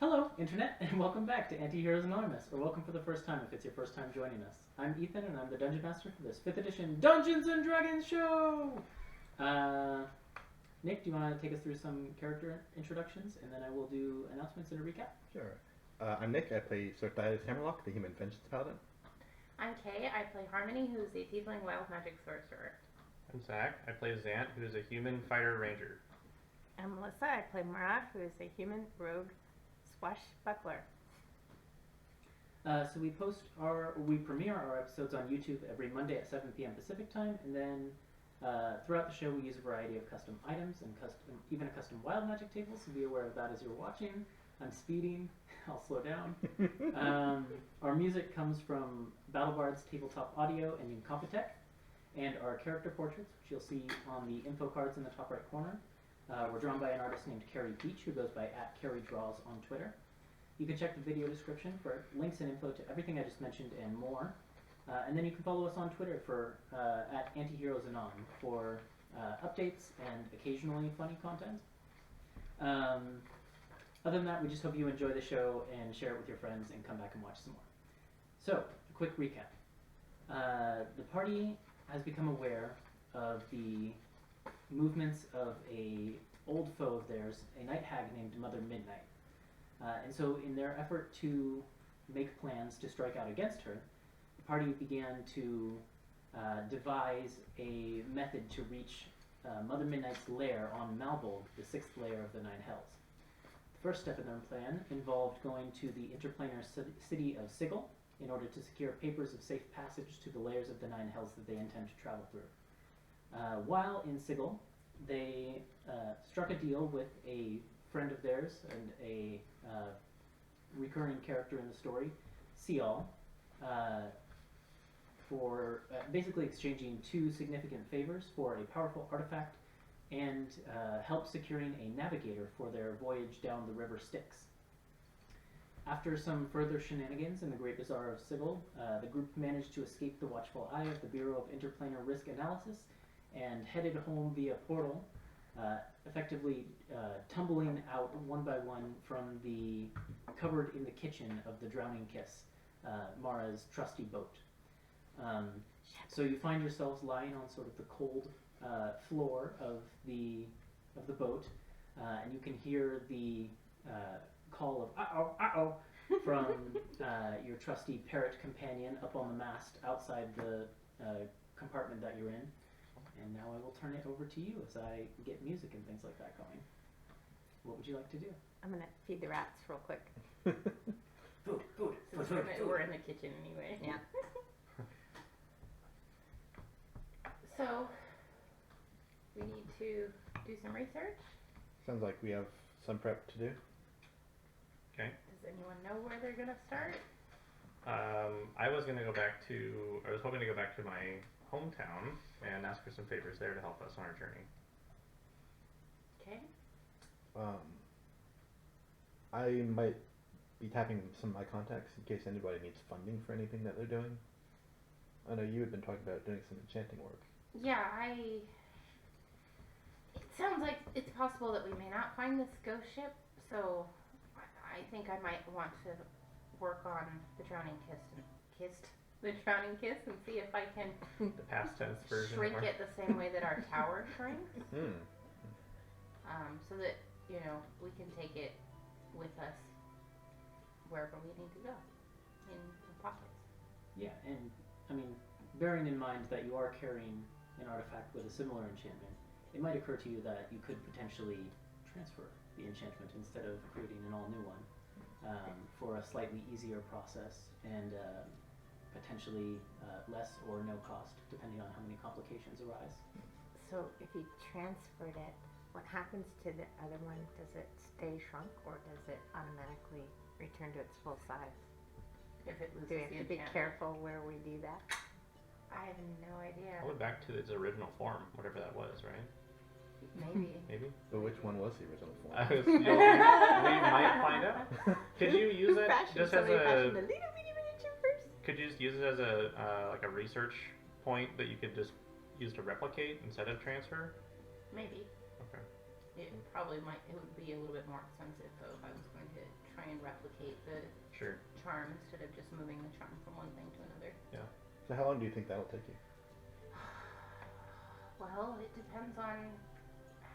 Hello, Internet, and welcome back to Antiheroes Anonymous, or welcome for the first time if it's your first time joining us. I'm Ethan, and I'm the Dungeon Master for this 5th edition Dungeons & Dragons show! Nick, do you want to take us through some character introductions, and then I will do announcements and a recap? Sure. I'm Nick. I play Sortius Hammerlock, the Human Vengeance Paladin. I'm Kay. I play Harmony, who's a tiefling wild magic sorcerer. I'm Zach. I play Zant, who is a human fighter ranger. I'm Melissa. I play Mara, who is a human rogue swashbuckler. So we premiere our episodes on YouTube every Monday at 7 p.m. Pacific time, and then throughout the show we use a variety of custom items and even a custom wild magic table, so be aware of that as you're watching. I'm speeding. I'll slow down. Our music comes from BattleBards, TabletopAudio, and Incompetech, and our character portraits, which you'll see on the info cards in the top right corner, were drawn by an artist named Carrie Beach, who goes by @CarrieDraws on Twitter. You can check the video description for links and info to everything I just mentioned and more. And then you can follow us on Twitter for @AntiheroesAnon for updates and occasionally funny content. Other than that, we just hope you enjoy the show and share it with your friends and come back and watch some more. So, a quick recap. The party has become aware of the movements of a old foe of theirs, a night hag named Mother Midnight. And so in their effort to make plans to strike out against her, the party began to devise a method to reach Mother Midnight's lair on Malbold, the 6th layer of the Nine Hells. The first step in their plan involved going to the interplanar city of Sigil in order to secure papers of safe passage to the layers of the Nine Hells that they intend to travel through. While in Sigil, they struck a deal with a friend of theirs and a recurring character in the story, Seal, for basically exchanging 2 significant favors for a powerful artifact and help securing a navigator for their voyage down the river Styx. After some further shenanigans in the Great Bazaar of Sigil, the group managed to escape the watchful eye of the Bureau of Interplanar Risk Analysis and headed home via portal, effectively tumbling out one by one from the cupboard in the kitchen of the Drowning Kiss, Mara's trusty boat. So you find yourselves lying on sort of the cold floor of the boat, and you can hear the call of "uh-oh, uh-oh" from your trusty parrot companion up on the mast outside the compartment that you're in. And now I will turn it over to you as I get music and things like that going. What would you like to do? I'm going to feed the rats real quick. Food. We're in the kitchen anyway. Yeah. So, we need to do some research. Sounds like we have some prep to do. Okay. Does anyone know where they're going to start? I was hoping to go back to my hometown and ask for some favors there to help us on our journey. Okay. I might be tapping some of my contacts in case anybody needs funding for anything that they're doing. I know you had been talking about doing some enchanting work. Yeah, it sounds like it's possible that we may not find this ghost ship, so I think I might want to work on the Drowning Kiss and see if I can The past tense version. shrink it the same way that our tower shrinks, so that we can take it with us wherever we need to go in the pockets. Yeah, and I mean, bearing in mind that you are carrying an artifact with a similar enchantment, it might occur to you that you could potentially transfer the enchantment instead of creating an all-new one for a slightly easier process and potentially less or no cost, depending on how many complications arise. So if you transferred it, what happens to the other one? Does it stay shrunk or does it automatically return to its full size? If it loses Do we have the to be enchantment. careful where we do that? I have no idea. I went back to its original form, whatever that was, right? Maybe. Maybe? But which one was the original form? We might find out. Could you use it just as Somebody fashioned a a... little bitty miniature first. Could you just use it as a like a research point that you could just use to replicate instead of transfer? Maybe. Okay. It it would be a little bit more expensive though if I was going to try and replicate the Sure. charm instead of just moving the charm from one thing to another. So how long do you think that'll take you? Well, it depends on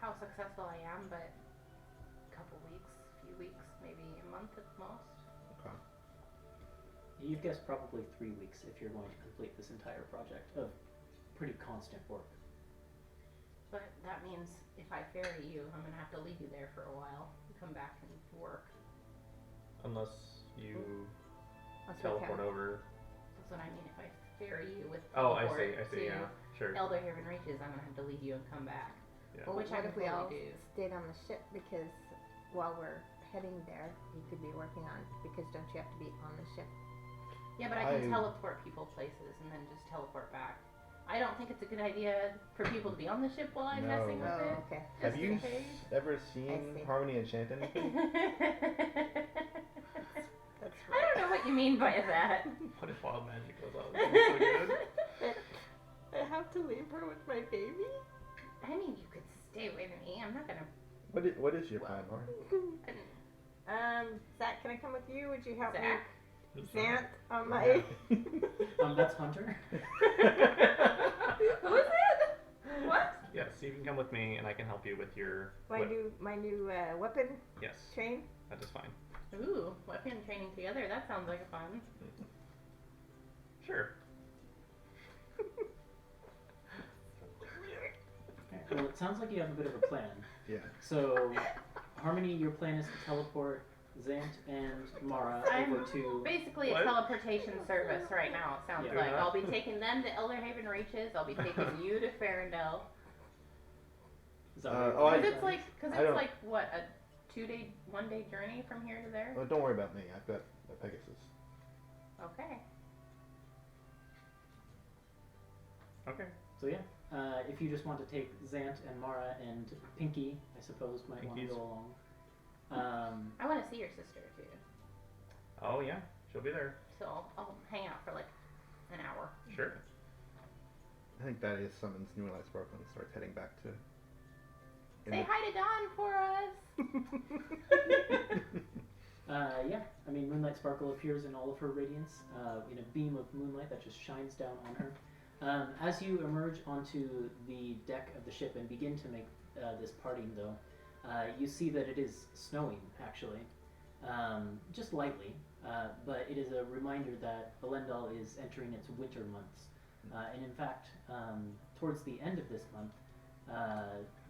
how successful I am, but a couple weeks, few weeks, maybe a month at most. Okay. You've guessed probably 3 weeks if you're going to complete this entire project of pretty constant work. But that means if I ferry you, I'm gonna have to leave you there for a while and come back and work. Unless you Let's teleport over. That's what I mean. If I ferry you with Oh, I teleport see. to Yeah, sure. Elder Haven Reaches, I'm gonna have to leave you and come back. Yeah. Well, Which what I if we can all totally do. stayed on the ship because while we're heading there, you could be working on because don't you have to be on the ship? Yeah, but I can I- teleport people places and then just teleport back. I don't think it's a good idea for people to be on the ship while I'm No. messing with Oh, it. okay. Have Just you in case. ever see. seen Harmony and Chant anything? That's I don't know what you mean by that. What if wild magic goes on? So good. I have to leave her with my baby? I mean, you could stay with me. I'm not gonna. What is your plan, Lauren? Zach, can I come with you? Would you help Zach? me? Zant on my. That's Hunter. Who is it? What? Yes, you can come with me, and I can help you with your. my new weapon Yes, train. that is fine. Ooh, weapon training together. That sounds like fun. Sure. Well, it sounds like you have a bit of a plan. Yeah. So, Harmony, your plan is to teleport Zant and Mara I'm over to. basically What? a teleportation service right now. It sounds Yeah. like I'll be taking them to Elder Haven Reaches. I'll be taking you to Farendell. Is that what oh, I- Because it's I don't- like what, a 1 day journey from here to there. Don't worry about me. I've got a Pegasus. Okay. Okay. So yeah, if you just want to take Zant and Mara and Pinky, I suppose might want to Pinky's- go along. I want to see your sister too, Oh yeah, she'll be there. so I'll hang out for like an hour. Sure. I think Thaddeus summons Moonlight Sparkle and starts heading back to. Say hi to Dawn for us. Yeah, I mean, Moonlight Sparkle appears in all of her radiance, in a beam of moonlight that just shines down on her. As you emerge onto the deck of the ship and begin to make this parting, though, you see that it is snowing, actually, just lightly, but it is a reminder that Alen'dal is entering its winter months. And in fact, towards the end of this month,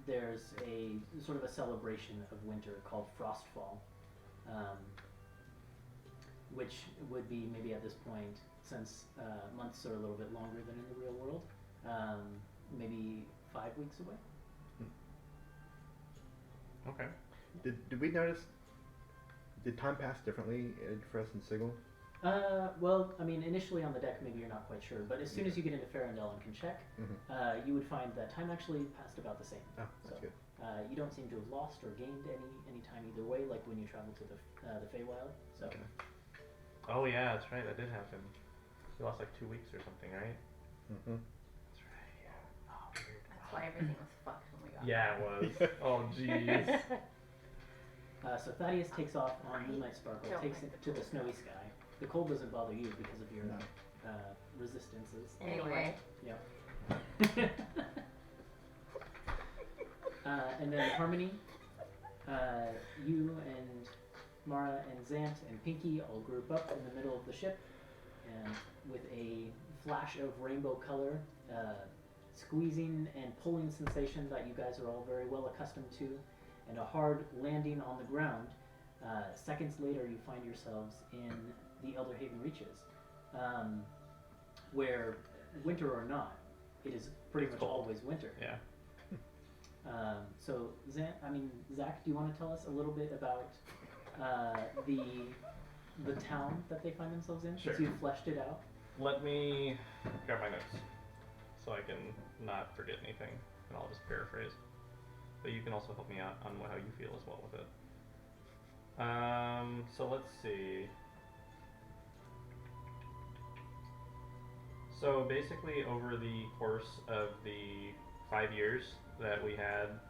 there's a sort of a celebration of winter called Frostfall. Which would be maybe at this point, since months are a little bit longer than in the real world, maybe 5 weeks away. Okay. Did we notice? Did time pass differently for us in Sigil? Well, I mean, initially on the deck, maybe you're not quite sure, but as soon as you get into Farendell and can check, you would find that time actually passed about the same. Oh, that's So, good. you don't seem to have lost or gained any time either way, like when you travel to the Feywild. So, Okay. Oh yeah, that's right. That did happen. You lost like 2 weeks or something, right? Mm-hmm. That's right. Yeah. Oh, weird. That's why everything was fucked when we got Yeah, it was. Oh jeez. so Thaddeus takes off on I Moonlight Sparkle, don't takes like it the to the snowy sky. The cold doesn't bother you because of your No. resistances. Anyway. And then Harmony, you and Mara and Zant and Pinky all group up in the middle of the ship, and with a flash of rainbow color, squeezing and pulling sensation that you guys are all very well accustomed to, and a hard landing on the ground. Seconds later, you find yourselves in the Elder Haven Reaches, where, winter or not, it is pretty much cold. always winter. Yeah. So, Zach, do you want to tell us a little bit about the town that they find themselves in, since Sure. you've fleshed it out? Let me grab my notes so I can not forget anything, and I'll just paraphrase. But you can also help me out on how you feel as well with it. So let's see. So basically, over the course of the 5 years that we had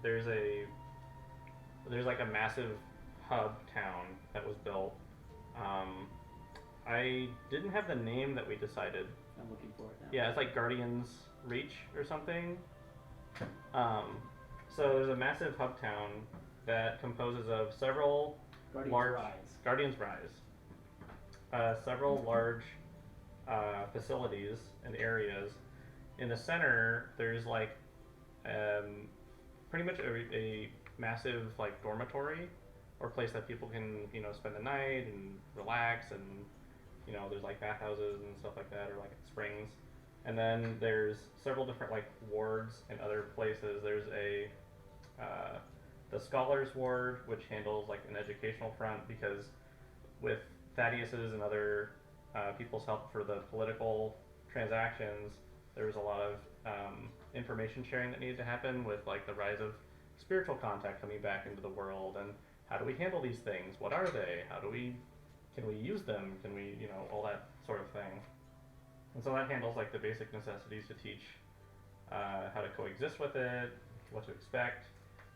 there's like a massive hub town that was built. I didn't have the name that we decided. I'm looking for it now. Yeah, it's like Guardian's Reach or something. So there's a massive hub town that composes of several Guardian's Rise. Several large facilities and areas. In the center, there's like pretty much a massive like dormitory or place that people can spend the night and relax, and there's like bathhouses and stuff like that, or like springs. And then there's several different like wards and other places. There's the Scholars Ward, which handles like an educational front, because with Thaddeus's and other people's help for the political transactions, there was a lot of information sharing that needed to happen with like the rise of spiritual contact coming back into the world, and how do we handle these things? What are they? Can we use them? Can we, all that sort of thing. And so that handles like the basic necessities to teach how to coexist with it, what to expect.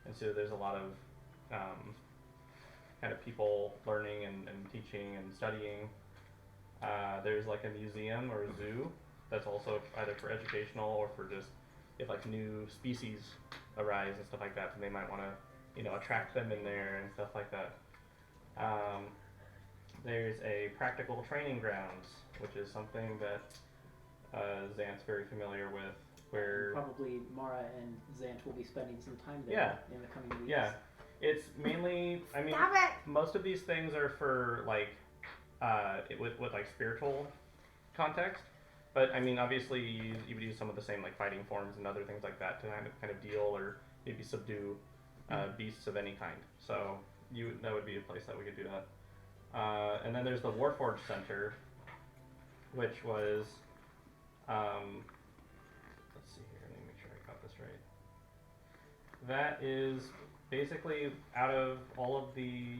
And so there's a lot of kind of people learning and teaching and studying. There's like a museum or a zoo that's also either for educational or for just if like new species arise and stuff like that, then they might want to attract them in there and stuff like that. There's a practical training grounds, which is something that Xant's very familiar with, where probably Mara and Xant will be spending some time there Yeah. in the coming weeks. Yeah, it's mainly, I mean, Stop it! most of these things are for like with like spiritual context, but I mean obviously you would use some of the same like fighting forms and other things like that to kind of deal or maybe subdue beasts of any kind. So that would be a place that we could do that. And then there's the Warforged Center, which was let's see here, let me make sure I got this right. That is basically out of all of the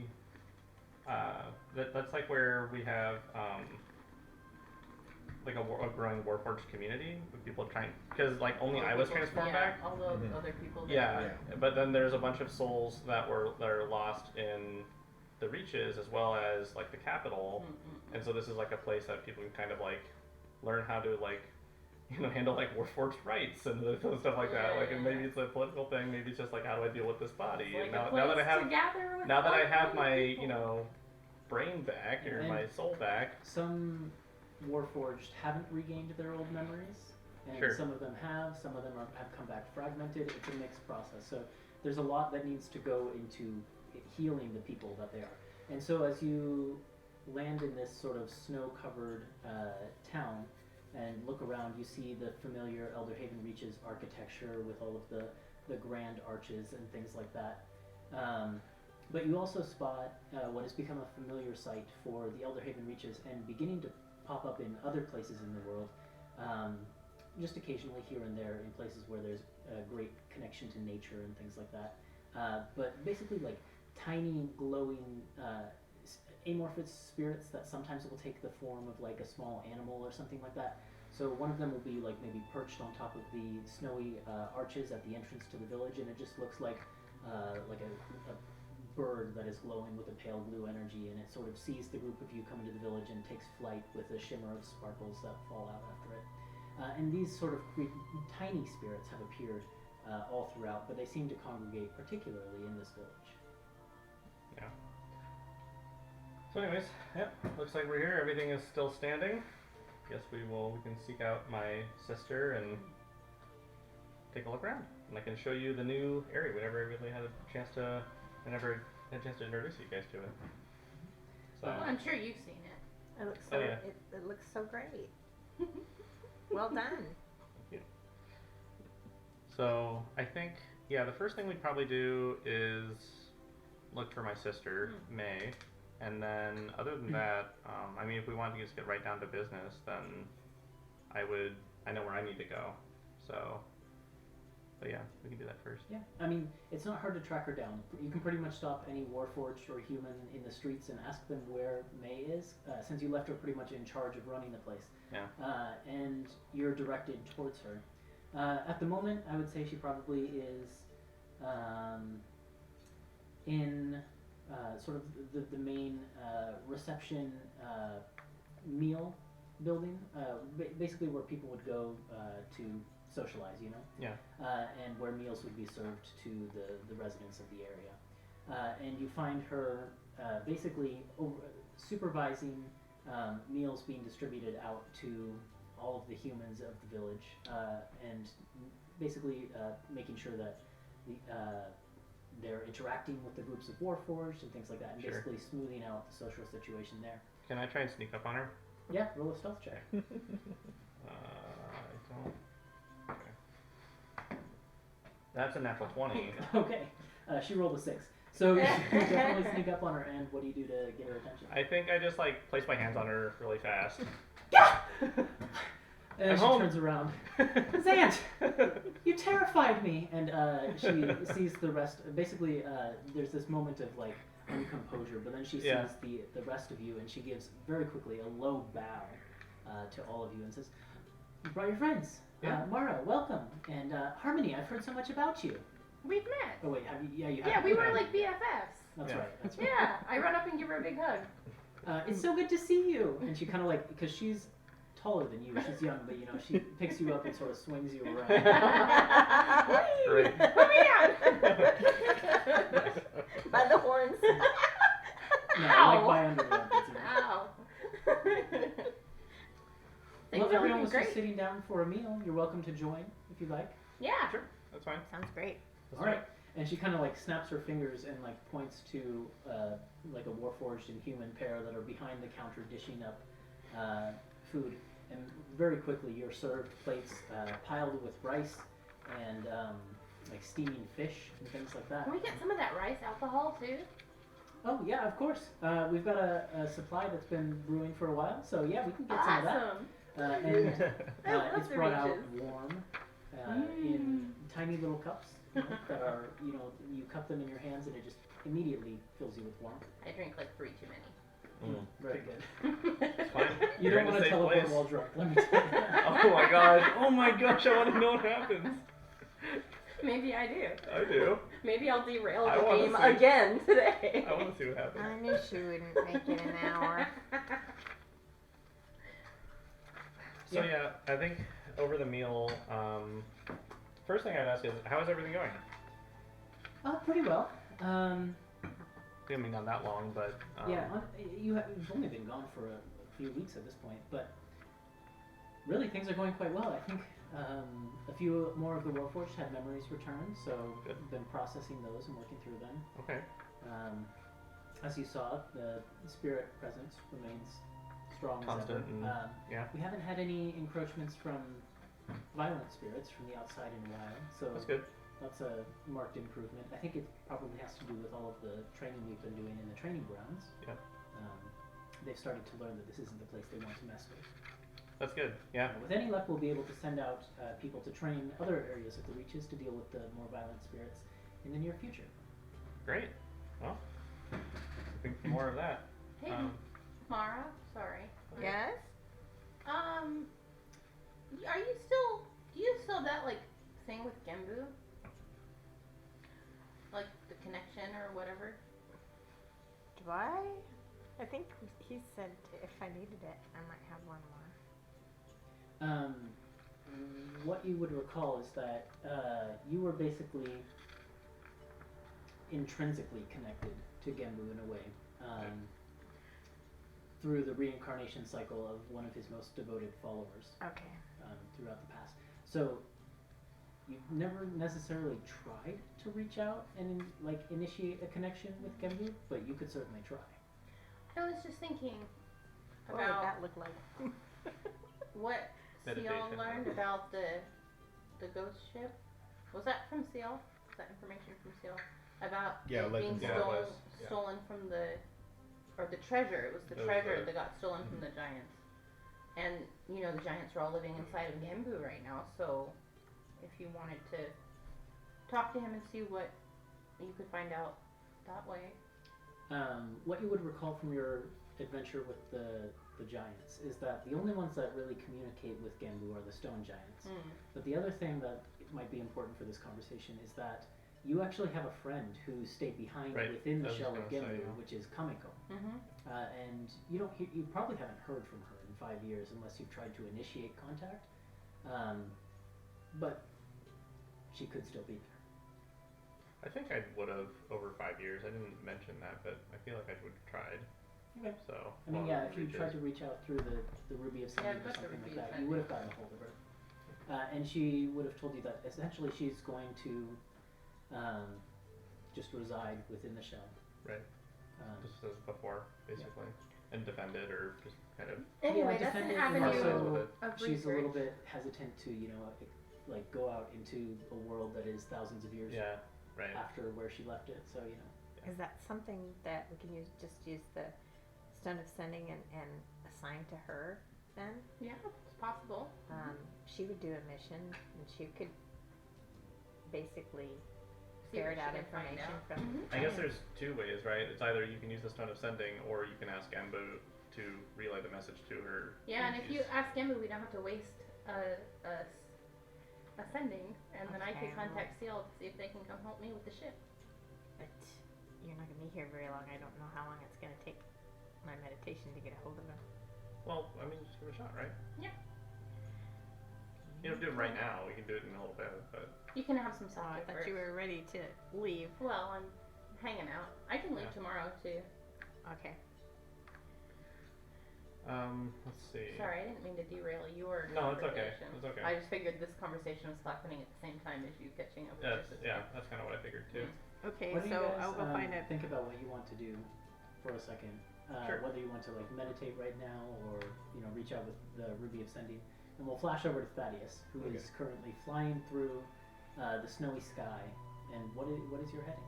that's like where we have like a growing Warforged community with people trying, because like only I was transformed back. All the other people. That Yeah, but then there's a bunch of souls that are lost in the Reaches as well as like the capital, and so this is like a place that people can kind of like learn how to like handle like Warforged rights and stuff like that. Like, and maybe it's a political thing, maybe it's just like how do I deal with this body. Like And now that I have my brain back or And my soul back. Some Warforged haven't regained their old memories, and Sure. some of them have. Some of them have come back fragmented. It's a mixed process. So there's a lot that needs to go into healing the people that they are. And so as you land in this sort of snow-covered town and look around, you see the familiar Elderhaven Reaches architecture with all of the grand arches and things like that. But you also spot what has become a familiar sight for the Elderhaven Reaches and beginning to pop up in other places in the world, just occasionally here and there in places where there's a great connection to nature and things like that. But basically like tiny glowing amorphous spirits that sometimes will take the form of like a small animal or something like that. So one of them will be like maybe perched on top of the snowy arches at the entrance to the village, and it just looks like a bird that is glowing with a pale blue energy, and it sort of sees the group of you come into the village and takes flight with a shimmer of sparkles that fall out after it. And these sort of tiny spirits have appeared all throughout, but they seem to congregate particularly in this village. Yeah. So anyways, yep, looks like we're here. Everything is still standing. Guess we can seek out my sister and take a look around. And I can show you the new area whenever I really had a chance to introduce you guys to it. So Well, I'm sure you've seen it. It looks Oh, so, yeah. it looks so great. Well done. So I think, yeah, the first thing we'd probably do is look for my sister, May, and then other than that, I mean, if we wanted to just get right down to business, then I know where I need to go. So, but yeah, we can do that first. Yeah, I mean, it's not hard to track her down. You can pretty much stop any Warforged or human in the streets and ask them where May is, since you left her pretty much in charge of running the place. Yeah. And you're directed towards her. At the moment, I would say she probably is in sort of the main reception meal building, basically where people would go to socialize, you know? Yeah. And where meals would be served to the residents of the area. And you find her basically supervising meals being distributed out to all of the humans of the village, and basically making sure that they're interacting with the groups of Warforged and things like that, and Sure. basically smoothing out the social situation there. Can I try and sneak up on her? Yeah, roll a stealth check. I don't. Okay. That's a natural 20. Okay, she rolled a 6. So you definitely sneak up on her, and what do you do to get her attention? I think I just like place my hands on her really fast. And I'm she home. turns around. Zant, you terrified me. And she sees the rest. Basically, there's this moment of like uncomposure, but then she sees Yeah. the rest of you, and she gives very quickly a low bow to all of you and says, "You brought your friends. Yeah. Mara, welcome. And Harmony, I've heard so much about you." We've met. Oh wait, have you? Yeah, you have. Yeah, we were Okay. like BFFs. That's Yeah. right. That's right. Yeah, I run up and give her a big hug. It's so good to see you. And she kind of like, because she's taller than you, she's young, but you know, she picks you up and sort of swings you around. Great. Put me down. By the horns. No, Ow. like by under the armpits. You know. Ow. Things Well, are everyone looking was great. just sitting down for a meal. You're welcome to join if you like. Yeah. Sure, that's fine. Sounds great. That's All right. And she kind of like snaps her fingers and like points to like a warforged and human pair that are behind the counter dishing up food. And very quickly you're served plates piled with rice and like steaming fish and things like that. Can we get some of that rice alcohol too? Oh yeah, of course. We've got a supply that's been brewing for a while, so yeah, we can get some of that. Awesome. And I love it's the brought out reaches. warm in tiny little cups you know, that are, you know, you cup them in your hands and it just immediately fills you with warmth. I drink like 3 too many. Very good. It's fine. You You're don't in a want to safe teleport place. while drunk, let me tell you that. Oh my gosh. Oh my gosh. I want to know what happens. Maybe I do. I do. Maybe I'll derail I the wanna game see. again today. I want to see what happens. I knew she wouldn't make it an hour. So yeah, I think over the meal, first thing I'd ask is, how is everything going? Pretty well. We haven't been gone that long, but Yeah, you've only been gone for a few weeks at this point, but really things are going quite well. I think a few more of the Warforged had memories returned, so Good. I've been processing those and working through them. okay. As you saw, the spirit presence remains strong Constant as and- ever. yeah. We haven't had any encroachments from violent spirits from the outside in a while, so That's good. that's a marked improvement. I think it probably has to do with all of the training we've been doing in the training grounds. Yeah. They've started to learn that this isn't the place they want to mess with. That's good. Yeah. With any luck, we'll be able to send out people to train other areas of the Reaches to deal with the more violent spirits in the near future. Great. Well, I think more of that. Hey, Mara, sorry. Yes? Are you still, do you still have that like thing with Gembu? Like the connection or whatever? Do I? I think he said if I needed it, I might have one more. What you would recall is that you were basically intrinsically connected to Gembu in a way. Through the reincarnation cycle of one of his most devoted followers Okay. throughout the past. So you've never necessarily tried to reach out and like initiate a connection with Gembu, but you could certainly try. I was just thinking What would about that look like? what Seal Meditation. learned about the ghost ship. Was that from Seal? Was that information from Seal? About Yeah, it being Legends of stolen, Atlas, yeah. stolen from the, or the treasure. It was the It was treasure the- that got stolen from the giants. And, you know, the giants are all living inside of Gembu right now, so if you wanted to talk to him and see what you could find out that way. What you would recall from your adventure with the giants is that the only ones that really communicate with Gembu are the stone giants. But the other thing that might be important for this conversation is that you actually have a friend who stayed behind Right, within the I was shell just of gonna say, Gembu, yeah. which is Kamiko. Mm-hmm. And you probably haven't heard from her in 5 years unless you've tried to initiate contact. But she could still be there. I think I would have over 5 years. I didn't mention that, but I feel like I would have tried. Okay. So. I mean, well, yeah, if you reaches. tried to reach out through the Ruby of Yeah, Sending I've or got the something like Ruby of that, you would have Sending. gotten a hold of her. And she would have told you that essentially she's going to just reside within the shell. Right. Just as before, basically, and defend it or just kind of. Anyway, Yeah, that's an defend it, and avenue also of she's a little research. bit hesitant to, like go out into a world that is thousands of years Yeah. Right. after where she left it. So Is that something that we can just use the Stone of Sending and assign to her then? Yeah, it's possible. She would do a mission and she could basically See what ferret she out can find information out. from Mhm. I guess there's two ways, right? It's either you can use the Stone of Sending, or you can ask Embu to relay the message to her. Yeah, and if you Use- ask Emma, we don't have to waste a sending, and then I Okay, could contact Seal to see if they can come help me with the ship. But you're not gonna be here very long. I don't know how long it's gonna take my meditation to get a hold of him. Well, I mean, just give it a shot, right? Yeah. You don't do it right now. We can do it in a little bit, but You can have some Oh, I self thought first. you were ready to leave. Well, I'm hanging out. I can leave Yeah. tomorrow too. Okay. let's see. Sorry, I didn't mean to derail your No, it's okay. conversation. It's okay. I just figured this conversation was happening at the same time as you catching up with your sister. That's kind of what I figured too. Okay, what do you so guys I'll go find a. think about what you want to do for a second? Sure. Whether you want to like meditate right now or reach out with the Ruby of Sending, and we'll flash over to Thaddeus, who is Okay. currently flying through the snowy sky. And what is your heading?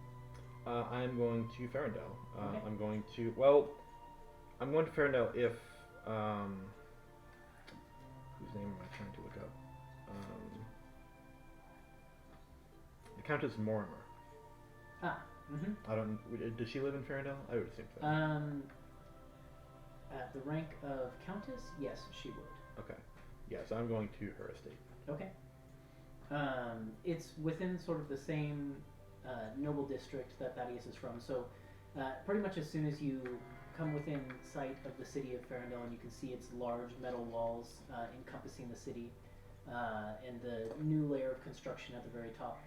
I'm going to Ferendale. Okay. I'm going to Ferendale if whose name am I trying to look up? The Countess Mortimer. Mm-hmm. I don't. Does she live in Ferendale? I would assume so. At the rank of Countess, yes, she would. Okay. Yes, I'm going to her estate. Okay. It's within sort of the same noble district that Thaddeus is from, so pretty much as soon as you come within sight of the city of Ferendale and you can see its large metal walls encompassing the city and the new layer of construction at the very top,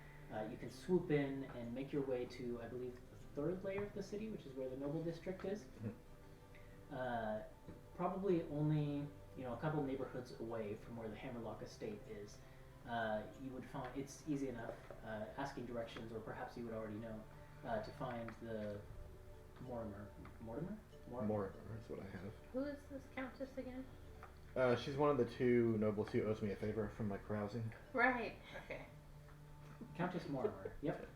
you can swoop in and make your way to, I believe, the third layer of the city, which is where the noble district is. Probably only a couple neighborhoods away from where the Hammerlock estate is. You would find it's easy enough asking directions, or perhaps you would already know to find the Mortimer. Mortimer is what I have. Who is this countess again? She's one of the two nobles who owes me a favor from my carousing. Right. Okay. Countess Mortimer. Yep.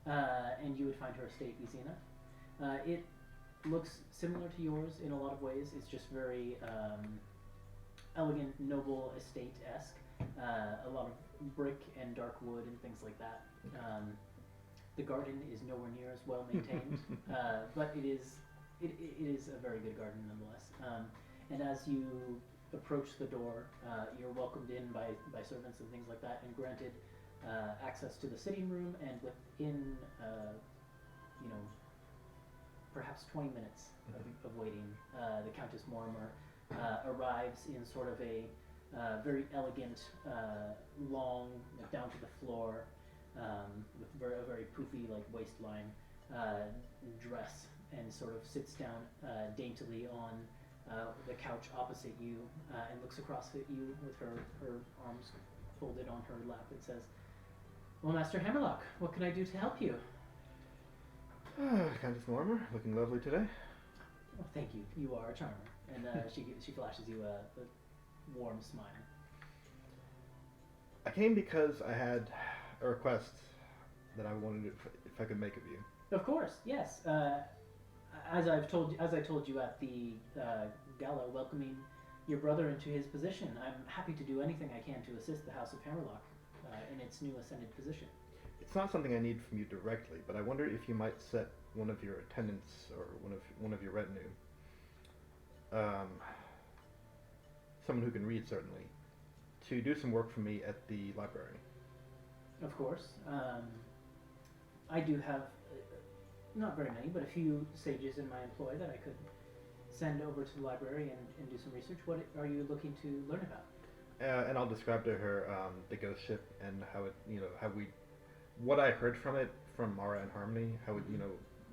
And you would find her estate easy enough. It looks similar to yours in a lot of ways. It's just very elegant, noble estate-esque. A lot of brick and dark wood and things like that. The garden is nowhere near as well maintained, but it is a very good garden nonetheless. And as you approach the door, you're welcomed in by servants and things like that, and granted access to the sitting room. And within perhaps 20 minutes of waiting, the Countess Mortimer arrives in sort of a very elegant, long, down to the floor, with a very poofy waistline dress, and sort of sits down daintily on the couch opposite you, and looks across at you with her arms folded on her lap and says, "Well, Master Hammerlock, what can I do to help you?" Countess Mortimer, looking lovely today. "Oh, thank you. You are a charmer." And she flashes you a warm smile. I came because I had a request that I wanted if I could make of you. Of course, yes. As I told you at the gala welcoming your brother into his position, I'm happy to do anything I can to assist the House of Hammerlock in its new ascended position. It's not something I need from you directly, but I wonder if you might set one of your attendants or one of your retinue, someone who can read certainly, to do some work for me at the library. Of course. I do have not very many, but a few sages in my employ that I could send over to the library and do some research. What are you looking to learn about? And I'll describe to her the ghost ship and how it, what I heard from it from Mara and Harmony, how it,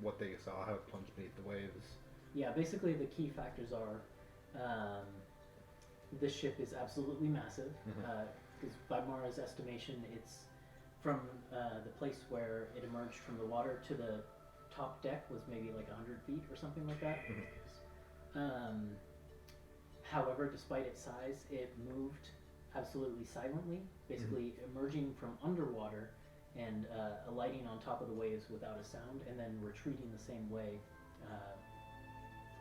what they saw, how it plunged beneath the waves. Yeah, basically the key factors are this ship is absolutely massive, because by Mara's estimation, it's from the place where it emerged from the water to the top deck was maybe like 100 feet or something like that. However, despite its size, it moved absolutely silently, basically emerging from underwater and alighting on top of the waves without a sound, and then retreating the same way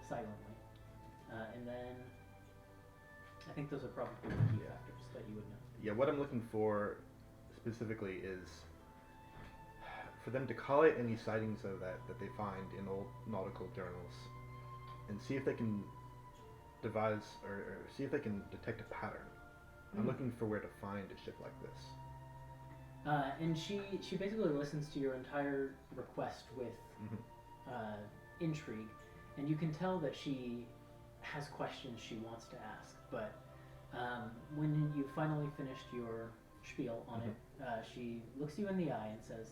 silently. And then I think those are probably the key factors that you would know. Yeah, what I'm looking for specifically is for them to collate any sightings of that they find in old nautical journals and see if they can devise or see if they can detect a pattern. I'm looking for where to find a ship like this. And she basically listens to your entire request with intrigue, and you can tell that she has questions she wants to ask, but when you finally finished your spiel on it, she looks you in the eye and says,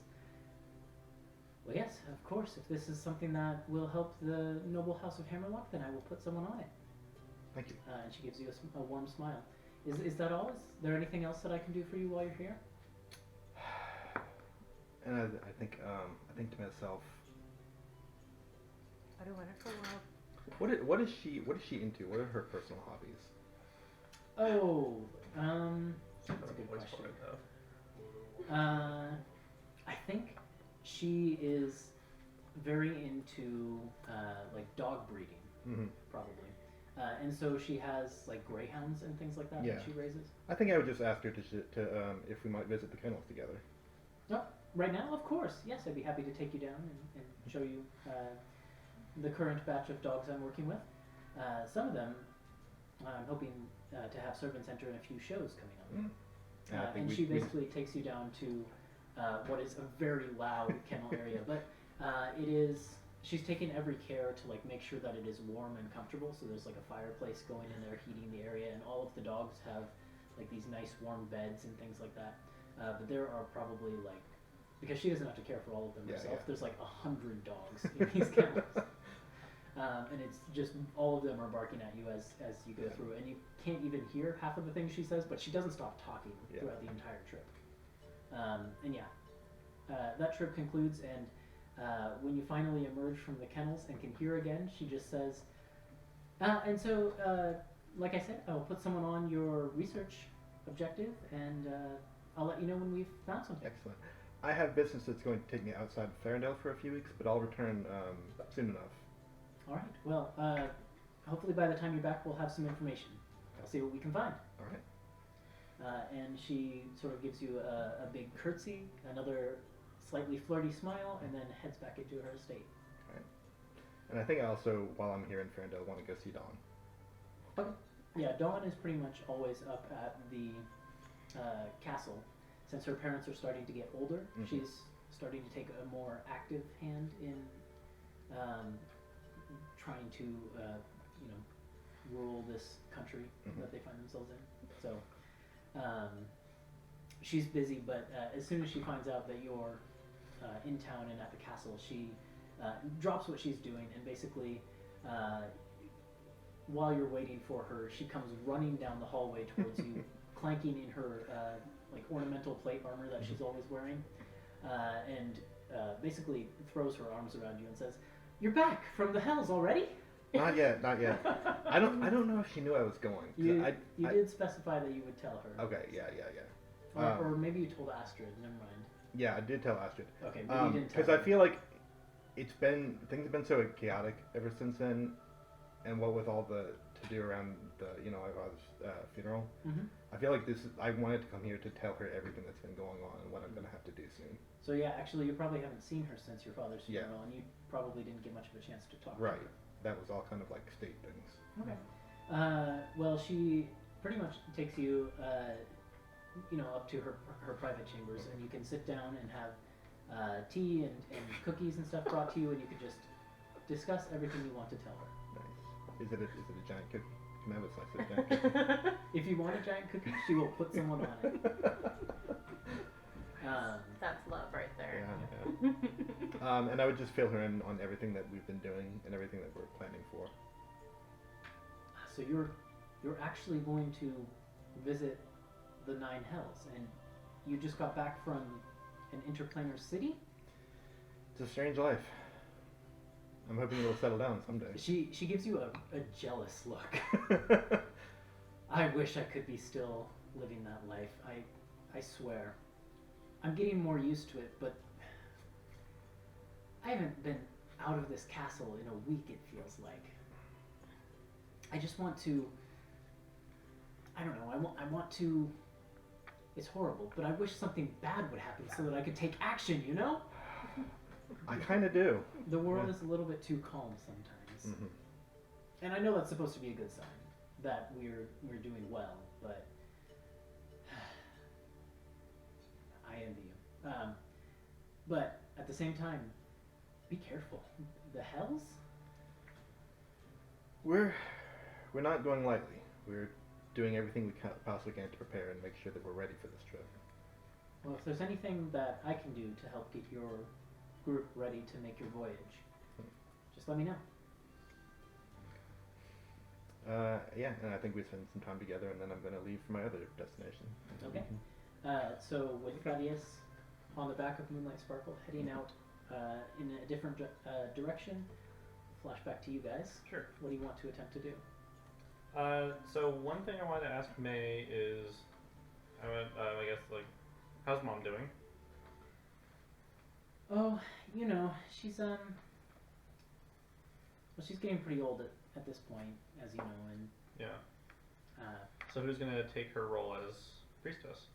well, yes, of course, if this is something that will help the noble house of Hammerlock, then I will put someone on it. Thank you. And she gives you a warm smile. Is that all? Is there anything else that I can do for you while you're here? And I think to myself, What a wonderful world. what is she into? What are her personal hobbies? Oh, that's a good Voice question. for it, though. I think she is very into like dog breeding, probably. And so she has like greyhounds and things like that Yeah. that she raises. I think I would just ask her to if we might visit the kennels together. Oh, right now, of course. Yes, I'd be happy to take you down and show you the current batch of dogs I'm working with. Some of them I'm hoping to have servants enter in a few shows coming up. And I think And she basically takes you down to what is a very loud kennel area, but it is. She's taken every care to like make sure that it is warm and comfortable. So there's like a fireplace going in there heating the area, and all of the dogs have like these nice warm beds and things like that. But there are probably like, because she doesn't have to care for all of them herself, there's like 100 dogs in these kennels. And it's just all of them are barking at you as you go through, and you can't even hear half of the things she says, but she doesn't stop talking throughout the entire trip. That trip concludes, and when you finally emerge from the kennels and can hear again, she just says, and so, like I said, I'll put someone on your research objective, and I'll let you know when we've found something. Excellent. I have business that's going to take me outside of Alen'dal for a few weeks, but I'll return soon enough. All right. Well, hopefully by the time you're back, we'll have some information. I'll see what we can find. All right. And she sort of gives you a big curtsy, another slightly flirty smile, and then heads back into her estate. All right. And I think I also, while I'm here in Alen'dal, want to go see Dawn. Okay. Yeah, Dawn is pretty much always up at the castle. Since her parents are starting to get older, she's starting to take a more active hand in trying to, rule this country that they find themselves in. So she's busy, but as soon as she finds out that you're in town and at the castle, she drops what she's doing and basically, while you're waiting for her, she comes running down the hallway towards you, clanking in her like ornamental plate armor that she's always wearing, and basically throws her arms around you and says, "You're back from the hells already?" Not yet, not yet. I don't know if she knew I was going. You did specify that you would tell her. Okay, yeah. Or maybe you told Astrid. Never mind. Yeah, I did tell Astrid. Okay, but you didn't tell because I her. feel like things have been so chaotic ever since then, and what with all the to do around the Ivar's funeral. I feel like I wanted to come here to tell her everything that's been going on and what I'm gonna have to do soon. So yeah, actually, you probably haven't seen her since your father's funeral, and you probably didn't get much of a chance to talk. Right. To her. That was all kind of like state things. Okay. Well, she pretty much takes you, up to her private chambers, and you can sit down and have tea and cookies and stuff brought to you, and you could just discuss everything you want to tell her. Nice. Is it a giant cookie? Can I have a slice of a giant cookie? If you want a giant cookie, she will put someone on it. That's love right there. Yeah. And I would just fill her in on everything that we've been doing and everything that we're planning for. So you're actually going to visit the Nine Hells, and you just got back from an interplanar city? It's a strange life. I'm hoping it'll settle down someday. She gives you a jealous look. I wish I could be still living that life. I swear. I'm getting more used to it, but I haven't been out of this castle in a week, it feels like. I just want to, I don't know, I want to, it's horrible, but I wish something bad would happen so that I could take action, you know? I kind of do. The world is a little bit too calm sometimes. Mm-hmm. And I know that's supposed to be a good sign, that we're doing well, but I envy you. But at the same time, be careful. The Hells? We're not going lightly. We're doing everything we possibly can to prepare and make sure that we're ready for this trip. Well, if there's anything that I can do to help get your group ready to make your voyage, just let me know. Yeah, and I think we spend some time together, and then I'm going to leave for my other destination. Okay. So with Thaddeus on the back of Moonlight Sparkle, heading out in a different direction, flashback to you guys. Sure. What do you want to attempt to do? So one thing I wanted to ask May is, I guess, like, how's Mom doing? Oh, you know, she's well, she's getting pretty old at this point, as you know, and Yeah. So who's gonna take her role as priestess?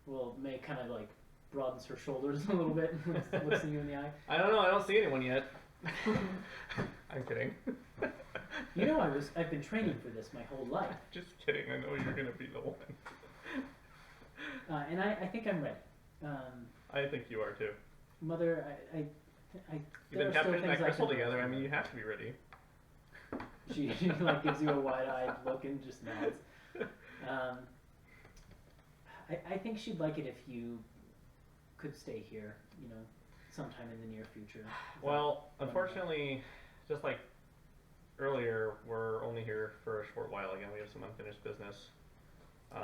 well, May kind of like broadens her shoulders a little bit and looks you in the eye. I don't know. I don't see anyone yet. I'm kidding. You know, I've been training for this my whole life. Just kidding. I know you're gonna be the one. And I think I'm ready. I think you are too. Mother, You've there been are still capturing that things I crystal can learn together. I from mean, her. you have to be ready. She like gives you a wide-eyed look and just nods. I think she'd like it if you could stay here, you know, sometime in the near future. Well, unfortunately, just like earlier, we're only here for a short while again. We have some unfinished business.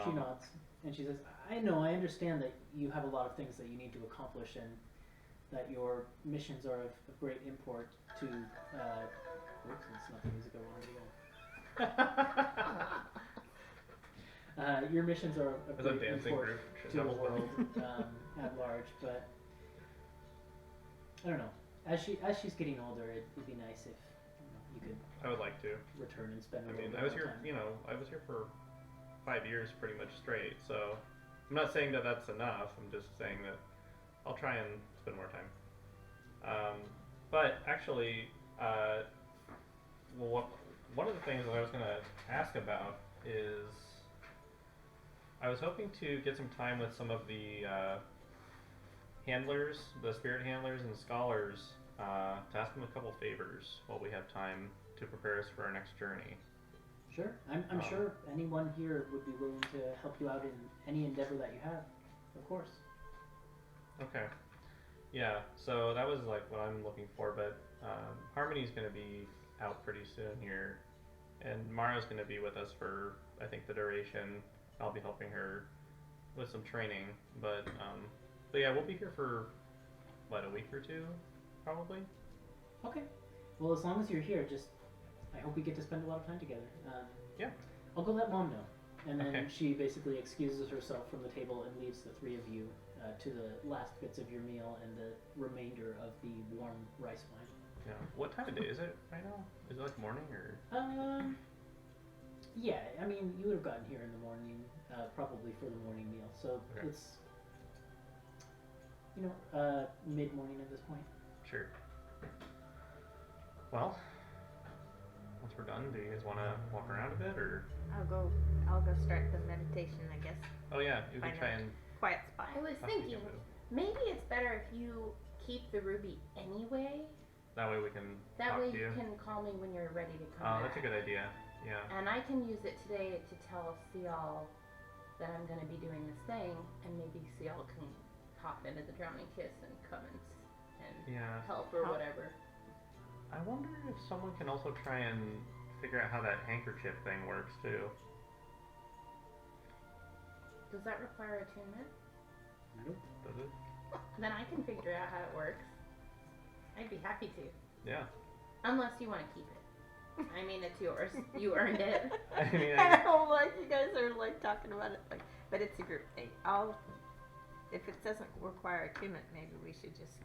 She nods and she says, I know, I understand that you have a lot of things that you need to accomplish and that your missions are of great import to, whoops, it's not the music I wanted to go. Your missions are of As a great dancing import group, to the world at large, but I don't know. As she's getting older, it'd be nice if you could I would like to. return and spend a I little mean, bit I was more here, time. I was here for 5 years pretty much straight, so I'm not saying that that's enough. I'm just saying that I'll try and spend more time. But actually, well, one of the things that I was going to ask about is I was hoping to get some time with some of the handlers, the spirit handlers and scholars, to ask them a couple favors while we have time to prepare us for our next journey. Sure, I'm sure anyone here would be willing to help you out in any endeavor that you have, of course. Okay. Yeah, so that was like what I'm looking for, but Harmony's going to be out pretty soon here, and Mara's going to be with us for, I think, the duration. I'll be helping her with some training, but yeah, we'll be here for, what, a week or two, probably? Okay. Well, as long as you're here, I hope we get to spend a lot of time together. Yeah. I'll go let Mom know. And then Okay. she basically excuses herself from the table and leaves the three of you to the last bits of your meal and the remainder of the warm rice wine. Yeah. What time of day is it right now? Is it like morning or? Yeah, I mean, you would have gotten here in the morning, probably for the morning meal. So Okay. it's, mid-morning at this point. Sure. Well, once we're done, do you guys want to walk around a bit, or? I'll go start the meditation, I guess. Oh yeah, you can Find try out. and. Quiet spot. I was talk to thinking, Gimbo. Maybe it's better if you keep the ruby anyway. That way we can That talk way to you you. can call me when you're ready to come Oh, back. that's a good idea. Yeah. And I can use it today to tell Cial that I'm going to be doing this thing, and maybe Cial can hop into the Drowning Kiss and come and Yeah. help or Help. whatever. I wonder if someone can also try and figure out how that handkerchief thing works too. Does that require attunement? Nope. Does it? Then I can figure out how it works. I'd be happy to. Yeah. Unless you want to keep it. I mean, it's yours. You earned it. I mean, I know, like, you guys are, like, talking about it, like, but it's a group thing. If it doesn't require attunement, maybe we should just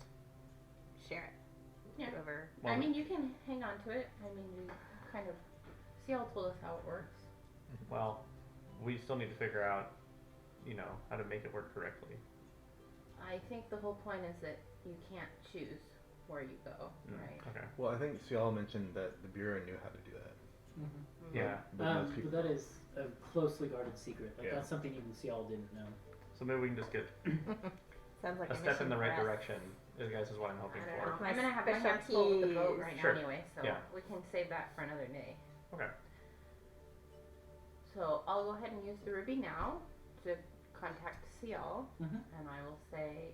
share it. Yeah. Whoever. I mean, you can hang on to it. I mean, we kind of... Cial told us how it works. well, we still need to figure out, how to make it work correctly. I think the whole point is that you can't choose where you go, right? Okay. Well, I think Cial mentioned that the Bureau knew how to do that. Mm-hmm. Yeah. But most people But that is a closely guarded secret. Like Yeah. that's something even Cial didn't know. So maybe we can just get Sounds like a step in the right mission for us. direction. I guess is what I'm hoping I don't for. know. With my I'm gonna have my hands special full with the boat keys. right now Sure. anyway, so Yeah. we can save that for another day. Okay. So I'll go ahead and use the ruby now to contact Cial, Mm-hmm. and I will say,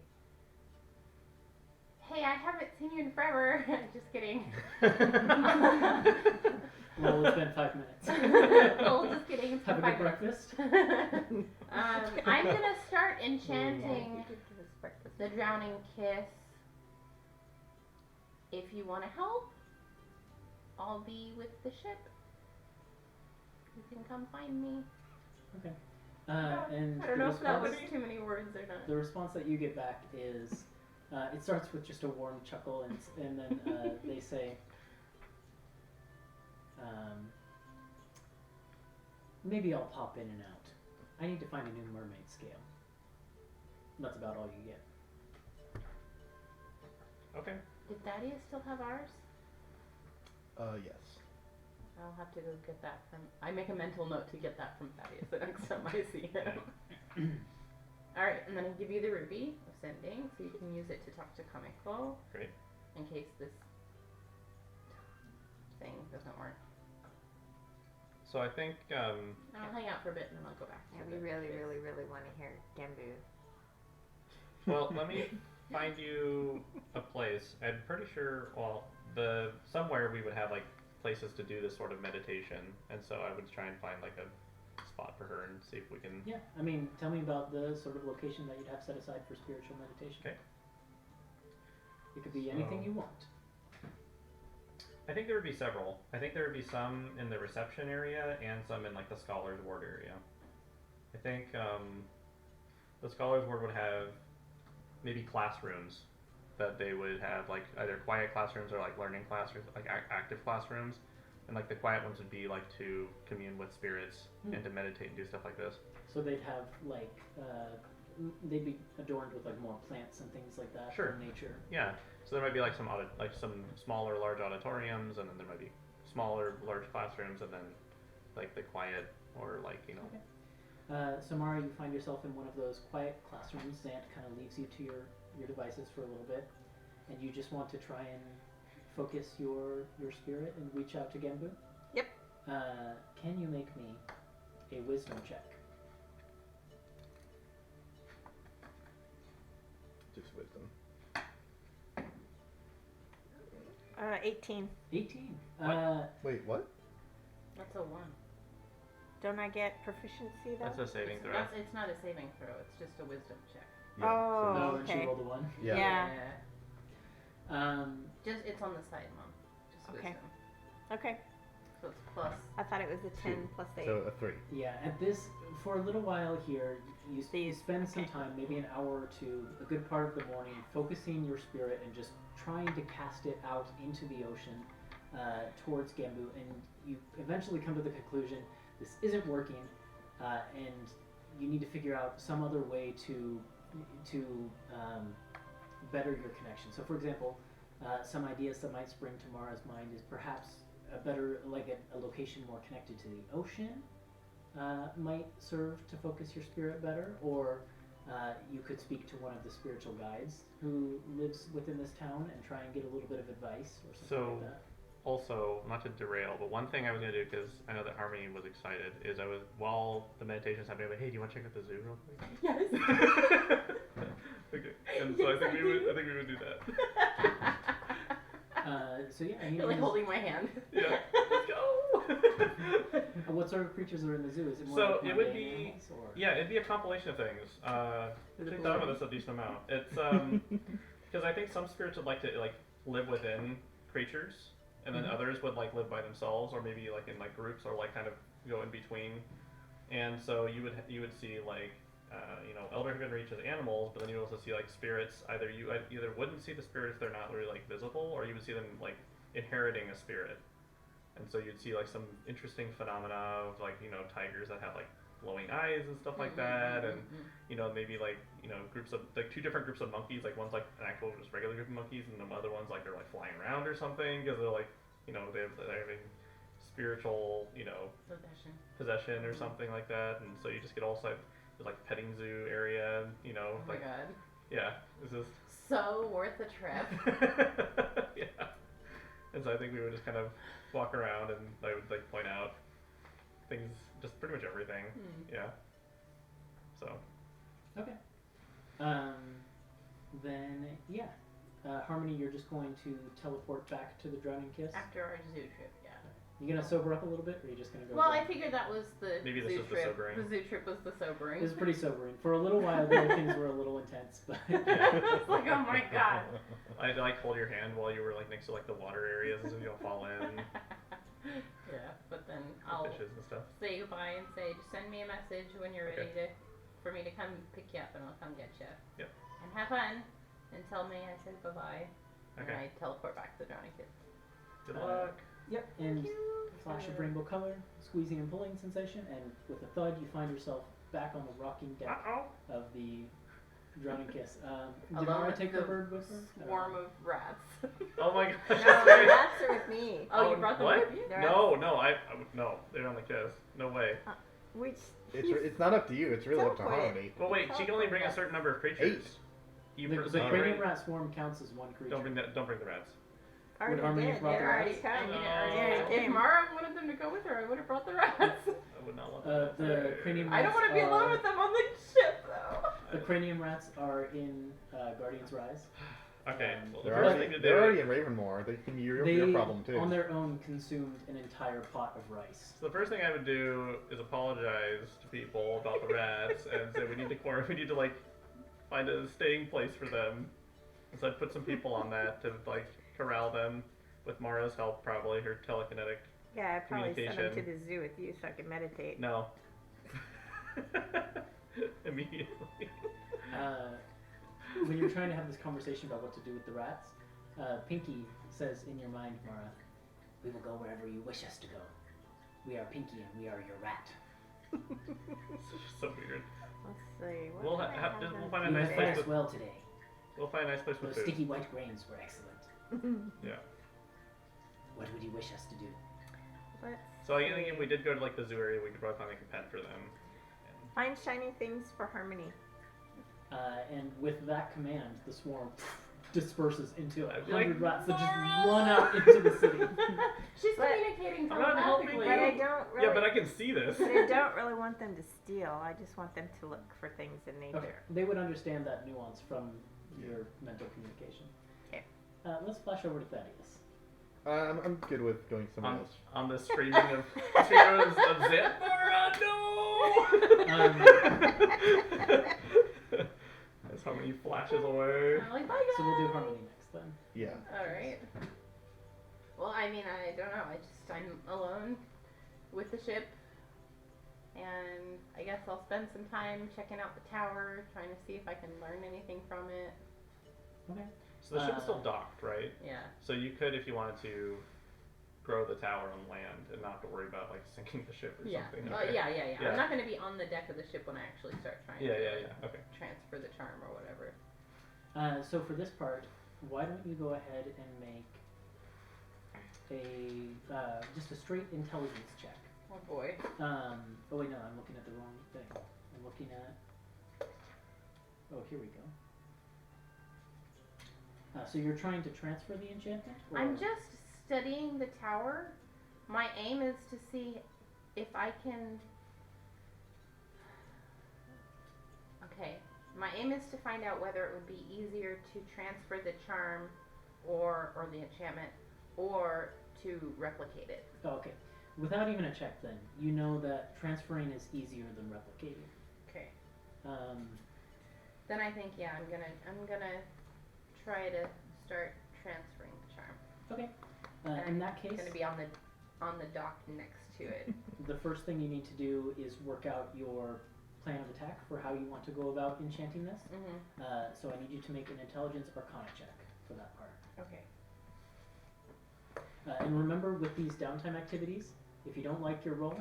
"Hey, I haven't seen you in forever." Just kidding. Well, it's been 5 minutes. Oh, just kidding. It's Have a been good 5 minutes. breakfast. I'm gonna start enchanting You could give us breakfast. the Drowning Kiss. If you want to help, I'll be with the ship. You can come find me. Okay. And I don't the know if that was response- too many words or not. The response that you get back is, it starts with just a warm chuckle, and then they say, maybe I'll pop in and out. I need to find a new mermaid scale. That's about all you get. Okay. Did Thaddeus still have ours? Yes. I'll have to go get that from. I make a mental note to get that from Thaddeus the next time I see him. Alright, and then I give you the ruby of sending, so you can use it to talk to Comical. Great. In case this thing doesn't work. So I think And I'll hang out for a bit and then I'll go back. Yeah, to we the really, quiz. really, really want to hear Gembu. well, let me find you a place. I'm pretty sure somewhere we would have like places to do this sort of meditation, and so I would try and find like a spot for her and see if we can. Yeah, I mean, tell me about the sort of location that you'd have set aside for spiritual meditation. Okay. It could be anything you want. I think there would be several. I think there would be some in the reception area and some in like the scholars ward area. I think the scholars ward would have maybe classrooms that they would have like either quiet classrooms or like learning classrooms, like active classrooms, and like the quiet ones would be like to commune with spirits and to meditate and do stuff like this. So they'd have like, they'd be adorned with like more plants and things like that Sure. from nature. Yeah. So there might be like some smaller large auditoriums, and then there might be smaller large classrooms, and then like the quiet or like Okay. Samara, you find yourself in one of those quiet classrooms. Zant kind of leaves you to your devices for a little bit, and you just want to try and focus your spirit and reach out to Genbu. Yep. Can you make me a wisdom check? Just wisdom. 18. 18. Wait, what? That's a 1. Don't I get proficiency though? that's a saving throw. It's not a saving throw, it's just a wisdom check. Oh, No, and she okay. rolled a 1. Yeah. Yeah. Just, it's on the side, Mom. Just Okay. wisdom. Okay. So it's plus. I thought it was a 10 plus 8. So a 3. Yeah, at this, for a little while here, you These- spend some okay. time, maybe an hour or two, a good part of the morning, focusing your spirit and just trying to cast it out into the ocean towards Genbu, and you eventually come to the conclusion this isn't working, and you need to figure out some other way to better your connection. So, for example, some ideas that might spring to Mara's mind is perhaps a better, like a location more connected to the ocean might serve to focus your spirit better, or You could speak to one of the spiritual guides who lives within this town and try and get a little bit of advice or something So- like that. Also, not to derail, but one thing I was gonna do, because I know that Harmony was excited, is while the meditation was happening, I was like, hey, do you want to check out the zoo real quick? Yes. Okay, and so Yes, I think we would do that. So yeah, I mean, You're like holding my hand. Yeah, let's go. what sort of creatures are in the zoo? Is it more So like it would mundane be- animals, or? Yeah, it'd be a compilation of things. I thought about this a decent amount. It's because I think some spirits would like to live within creatures, and then Mhm. others would live by themselves, or maybe in groups, or kind of go in between. And so you would see elder human reach as animals, but then you also see spirits. Either you either wouldn't see the spirit if they're not really visible, or you would see them inheriting a spirit. And so you'd see some interesting phenomena of tigers that have glowing eyes and stuff like that, and maybe groups of two different groups of monkeys. One's an actual just regular group of monkeys, and the other one's they're flying around or something because they're having spiritual possession or something like that. And so you just get all there's petting zoo area, Oh my god. yeah, this is So worth the trip. yeah. And so I think we would just kind of walk around, and I would point out things, just pretty much everything. Yeah. So. Okay. Then yeah, Harmony, you're just going to teleport back to the Drowning Kiss. After our zoo trip, yeah. You gonna sober up a little bit, or are you just gonna go? Well, down? I figured that was the Maybe this zoo is the trip. sobering. The zoo trip was the sobering. It was pretty sobering. For a little while there, things were a little intense, but It's like, oh my god. I'd hold your hand while you were next to the water areas so you don't fall in. Yeah, but then I'll Fishes and stuff. say goodbye and say, just send me a message when you're ready for me to come pick you up, and I'll come get you. Yep. And have fun, and tell me I said bye-bye, and Okay. I teleport back to the Drowning Kiss. Good luck. yep. And flash of rainbow color, squeezing and pulling sensation, and with a thud, you find yourself back on the rocking deck of the Drowning Kiss. Did Alone Mara with take the her bird with her? Swarm of rats. Oh my No, gosh. the rats are with me. Oh, you brought them what? with you? They're No, no, they're on the kiss. No way. Which It's not up to you. It's really up to Teleport it. Harmony. Well, wait, she can only bring a certain number of creatures. 8. You The don't cranium rat swarm counts as one creature. bring the rats. already Harmony did. brought It the already rats? come. I mean, No. it already Yeah, if Mara wanted them to go with her, I would have brought the rats. I would not want that. The cranium I don't want to be alone with them on the ship, though. The cranium rats are in Guardian's Rise. Okay, well, the They're first already, thing to they're do. already in Ravenmore. They can be your They, problem too. on their own, consumed an entire pot of rice. So the first thing I would do is apologize to people about the rats and say we need to find a staying place for them. And so I'd put some people on that to corral them with Mara's help, probably her telekinetic. Yeah, I probably sent them to Communication. the zoo with you so I could meditate. No. Immediately. When you're trying to have this conversation about what to do with the rats, Pinky says in your mind, Mara, "We will go wherever you wish us to go. We are Pinky and we are your rat. So weird. Let's see. What We'll can I have- them we'll find a do You nice have place fed to- us well today. We'll find a nice place with Those food. sticky white grains were excellent. Yeah. What would you wish us to do?" Let's So I think see. if we did go to the zoo area, we could probably find a pet for them. Find shiny things for Harmony. And with that command, the swarm disperses into I'd be 100 like, rats that just "Mara!" run out into the city. She's But- communicating I'm not helping telepathically. But I don't really. Yeah, but I can see this. But I don't really want them to steal. I just want them to look for things in nature. Okay, they would understand that nuance from your mental communication. Okay. Let's flash over to Thaddeus. I'm good with going somewhere On, else. on the streaming of heroes of Zambara, no! That's how many flashes away. I'm like, bye guys. So we'll do Harmony next then. Yeah. Alright. Well, I mean, I don't know. I'm alone with the ship. And I guess I'll spend some time checking out the tower, trying to see if I can learn anything from it. Okay. So the ship is still docked, right? Yeah. So you could, if you wanted to, grow the tower on land and not have to worry about sinking the ship or Yeah. something. Oh, Okay. yeah. Yeah. I'm not going to be on the deck of the ship when I actually start trying Yeah, to yeah. Okay. transfer the charm or whatever. So for this part, why don't you go ahead and make a just a straight intelligence check. Oh boy. Oh wait, no, I'm looking at the wrong thing. I'm looking at Oh, here we go. So you're trying to transfer the enchantment? Or? I'm just studying the tower. My aim is to see if I can... Okay. My aim is to find out whether it would be easier to transfer the charm or the enchantment or to replicate it. Oh, okay. Without even a check then, you know that transferring is easier than replicating. Okay. Then I think I'm gonna try to start transferring the charm. Okay. In that case, I'm gonna be on the dock next to it. the first thing you need to do is work out your plan of attack for how you want to go about enchanting this. Mm-hmm. So I need you to make an intelligence arcana check for that part. Okay. And remember, with these downtime activities, if you don't like your roll,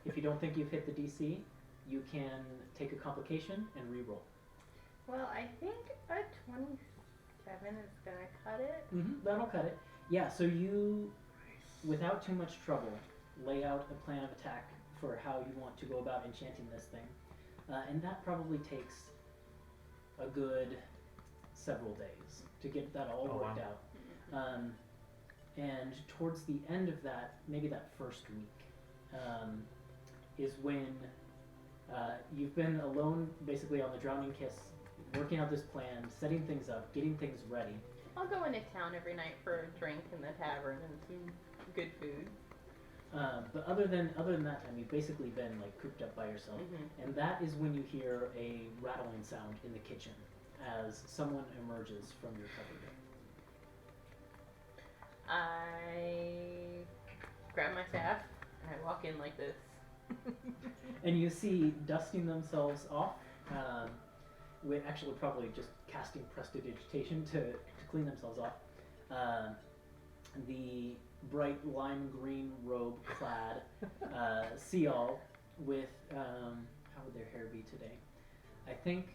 if you don't think you've hit the DC, you can take a complication and re-roll. Well, I think a 27 is gonna cut it. That'll cut it. Yeah, so you, without too much trouble, lay out a plan of attack for how you want to go about enchanting this thing. And that probably takes a good several days to get that all worked out. And towards the end of that, maybe that first week, is when you've been alone basically on the Drowning Kiss, working out this plan, setting things up, getting things ready. I'll go into town every night for a drink in the tavern and some good food. But other than that time, you've basically been like cooped up by yourself, and that is when you hear a rattling sound in the kitchen as someone emerges from your cupboard. I grab my staff and I walk in like this. And you see dusting themselves off, with actually probably just casting prestidigitation to clean themselves off. The bright lime green robe clad Seal with, how would their hair be today? I think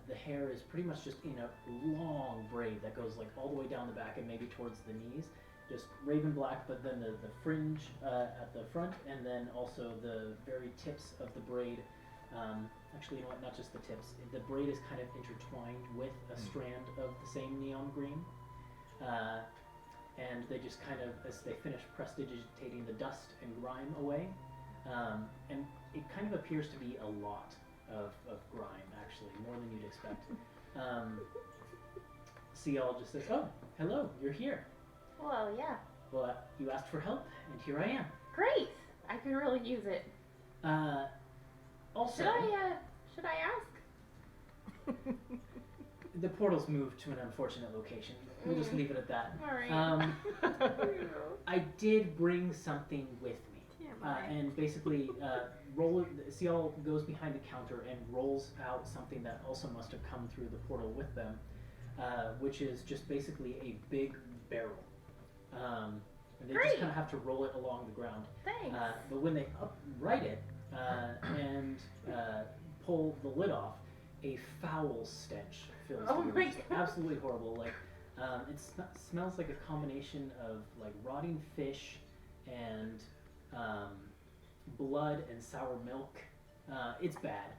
the hair is pretty much just in a long braid that goes like all the way down the back and maybe towards the knees. Just raven black, but then the fringe at the front, and then also the very tips of the braid. Actually, you know what, not just the tips. The braid is kind of intertwined with a strand of the same neon green. And they just kind of, as they finish prestidigitating the dust and grime away, and it kind of appears to be a lot of grime, actually, more than you'd expect. Seal just says, "Oh, hello, you're here. Well, yeah. Well, you asked for help, and here I am." Great! I could really use it. Also, should I ask? the portal's moved to an unfortunate location. We'll just leave it at that. Alright. I did bring something with me. And basically, Seal goes behind a counter and rolls out something that also must have come through the portal with them, which is just basically a big barrel. And they just kind of have to roll it along the ground. Thanks. But when they upright it and pull the lid off, a foul stench fills the room. It's absolutely horrible. Like it smells like a combination of like rotting fish and blood and sour milk. It's bad.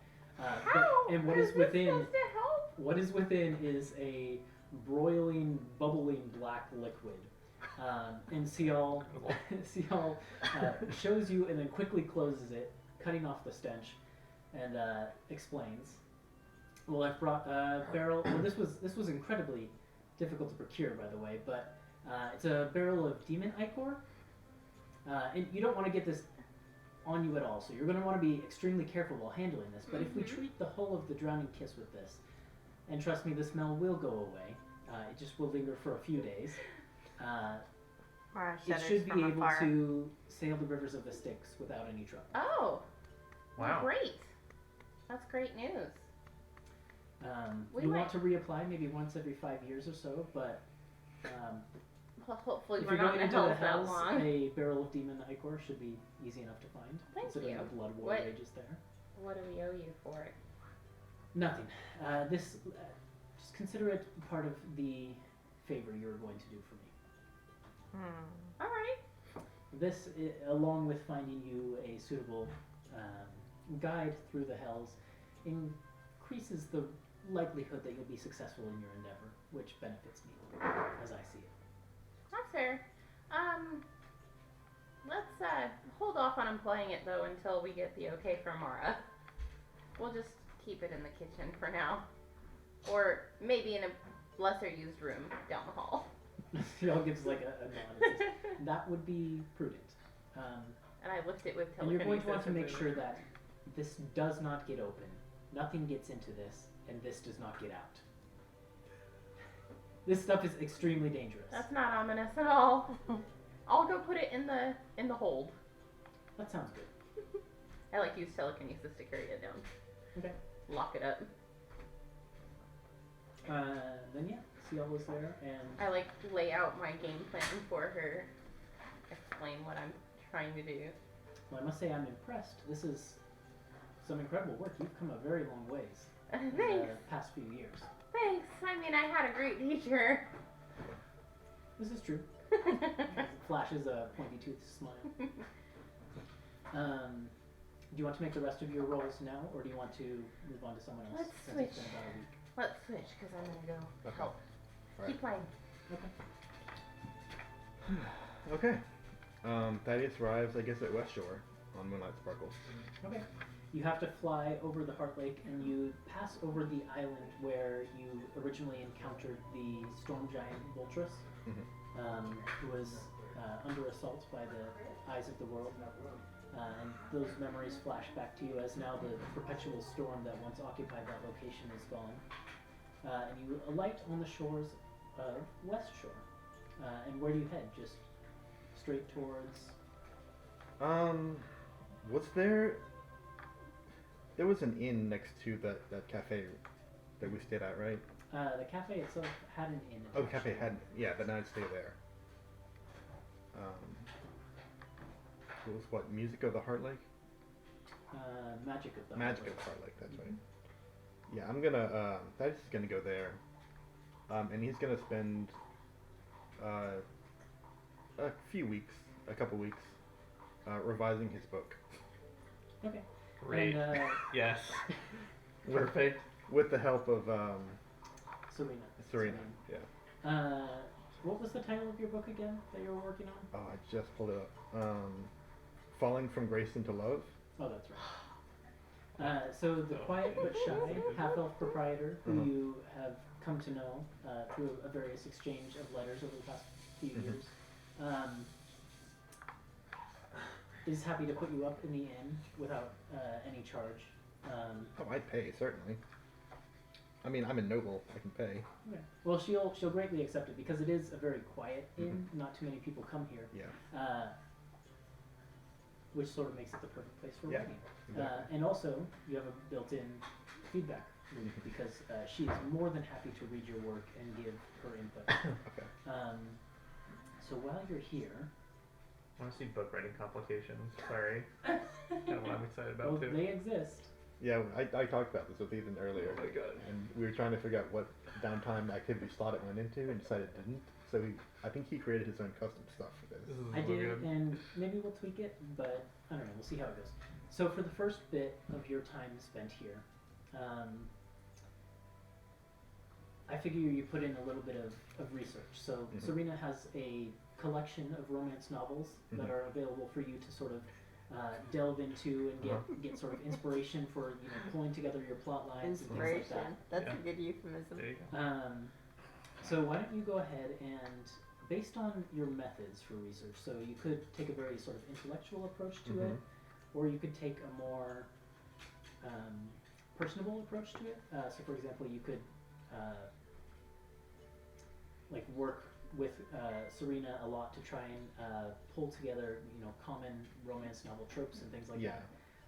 And what is within? Supposed to help? What is within is a broiling, bubbling black liquid. And Seal shows you and then quickly closes it, cutting off the stench, and explains. Well, I've brought a barrel. Well, this was incredibly difficult to procure, by the way, but it's a barrel of demon ichor. And you don't want to get this on you at all, so you're going to want to be extremely careful while handling this. But if we treat the whole of the Drowning Kiss with this, and trust me, the smell will go away. It just will linger for a few days. It should be able to sail the rivers of the Styx without any trouble. Oh. Wow. Great. That's great news. We want to reapply maybe once every 5 years or so, but Well, hopefully if we're you're not going in into the hells that hells, long. a barrel of demon ichor should be easy enough to find. Thank considering you. the blood war What- rages there. What do we owe you for it? Nothing. This, just consider it part of the favor you're going to do for me. All right. This, along with finding you a suitable guide through the hells, increases the likelihood that you'll be successful in your endeavor, which benefits me, as I see it. That's fair. Let's hold off on playing it though until we get the okay from Mara. We'll just keep it in the kitchen for now, or maybe in a lesser used room down the hall. She all gives like a nod. And says, that would be prudent. And I lift it with And you're telekinesis. going to want to make and sure that this does not get open, nothing gets into this, and this does not get out. This stuff is extremely dangerous. That's not ominous at all. I'll go put it in the hold. That sounds good. I like use telekinesis to carry it down. Okay. Lock it up. Then yeah, Ciel was there, and I like lay out my game plan for her. Explain what I'm trying to do. well, I must say I'm impressed. This is some incredible work. You've come a very long ways in the Thanks. past few years. Thanks. I mean, I had a great teacher. This is true. Flashes a pointy-toothed smile. Do you want to make the rest of your rolls now, or do you want to move on to someone else? Let's since it's been switch. about a week. Let's switch because I'm gonna go Okay. help. Alright. Keep playing. Okay. Okay. Thaddeus arrives, I guess, at West Shore on Moonlight Sparkle. Okay. You have to fly over the Heart Lake, and you pass over the island where you originally encountered the storm giant Voltrus, who was under assault by the eyes of the world. And those memories flash back to you as now the perpetual storm that once occupied that location is gone. And you alight on the shores of West Shore. And where do you head? Just straight towards... Was there was an inn next to that cafe that we stayed at, right? The cafe itself had an inn. Oh, the attached cafe to it. had, yeah, then I'd stay there. It was what, Music of the Heart Lake? Magic of the Magic Heart of the Heart Lake, that's Mhm. right. Yeah, I'm gonna, Thaddeus is gonna go there. And he's gonna spend, a couple weeks, revising his book. Okay. Great. And Yes. With- Perfect. With the help of, Serena. Serena, yeah. What was the title of your book again that you were working on? Oh, I just pulled it up. Falling from Grace into Love. Oh, that's right. So the quiet but shy half-elf proprietor, who you have come to know through a various exchange of letters over the past few years, is happy to put you up in the inn without any charge. Oh, I'd pay, certainly. I mean, I'm a noble. I can pay. Okay. Well, she'll greatly accept it because it is a very quiet inn. Not too many people come here. Yeah. Which sort of makes it the perfect place for Yeah, writing. exactly. And also, you have a built-in feedback loop because she is more than happy to read your work and give her input. Okay. So while you're here, I want to see book writing complications. Sorry. Kind of what I'm excited about well, too. they exist. Yeah, I talked about this with Ethan earlier. Oh my god. And we were trying to figure out what downtime activities thought it went into and decided it didn't. So I think he created his own custom stuff for this. This is I so did, good. and maybe we'll tweak it, but I don't know. We'll see how it goes. So for the first bit of your time spent here, I figure you put in a little bit of research. So Serena has a collection of romance novels that are available for you to sort of delve into and get sort of inspiration for pulling together your plot lines and things like Inspiration. that. That's a good euphemism. There you go. So why don't you go ahead and, based on your methods for research, so you could take a very sort of intellectual approach to it, or you could take a more personable approach to it. So for example, you could like work with Serena a lot to try and pull together common romance novel tropes and things like Yeah.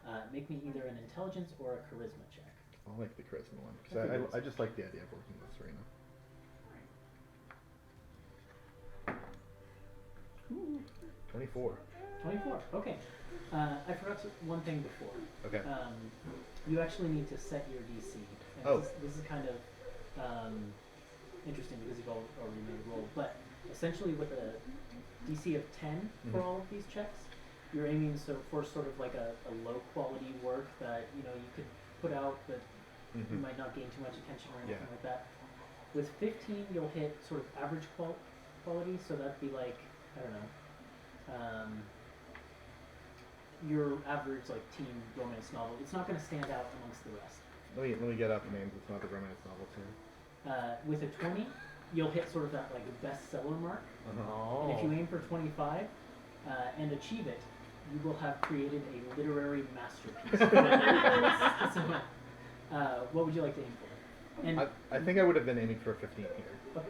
that. Make me either an intelligence or a charisma check. I'll like the charisma one I because think I just like the idea of working with Serena. 24. 24. Okay. I forgot one thing before. Okay. You actually need to set your DC. And Oh. This is kind of interesting because you've already made a roll. But essentially, with a DC of 10 for all of these checks, you're aiming for sort of like a low quality work that you could put out, but You Mhm. might not gain too much attention or anything Yeah. like that. With 15, you'll hit sort of average quality, so that'd be like, I don't know, your average like teen romance novel. It's not going to stand out amongst the rest. Let me get out the names of some other romance novels here. With a 20, you'll hit sort of that like bestseller mark. Uh-huh. And if you aim for 25 and achieve it, you will have created a literary masterpiece. So, what would you like to aim for? And I think I would have been aiming for a 15 here. okay.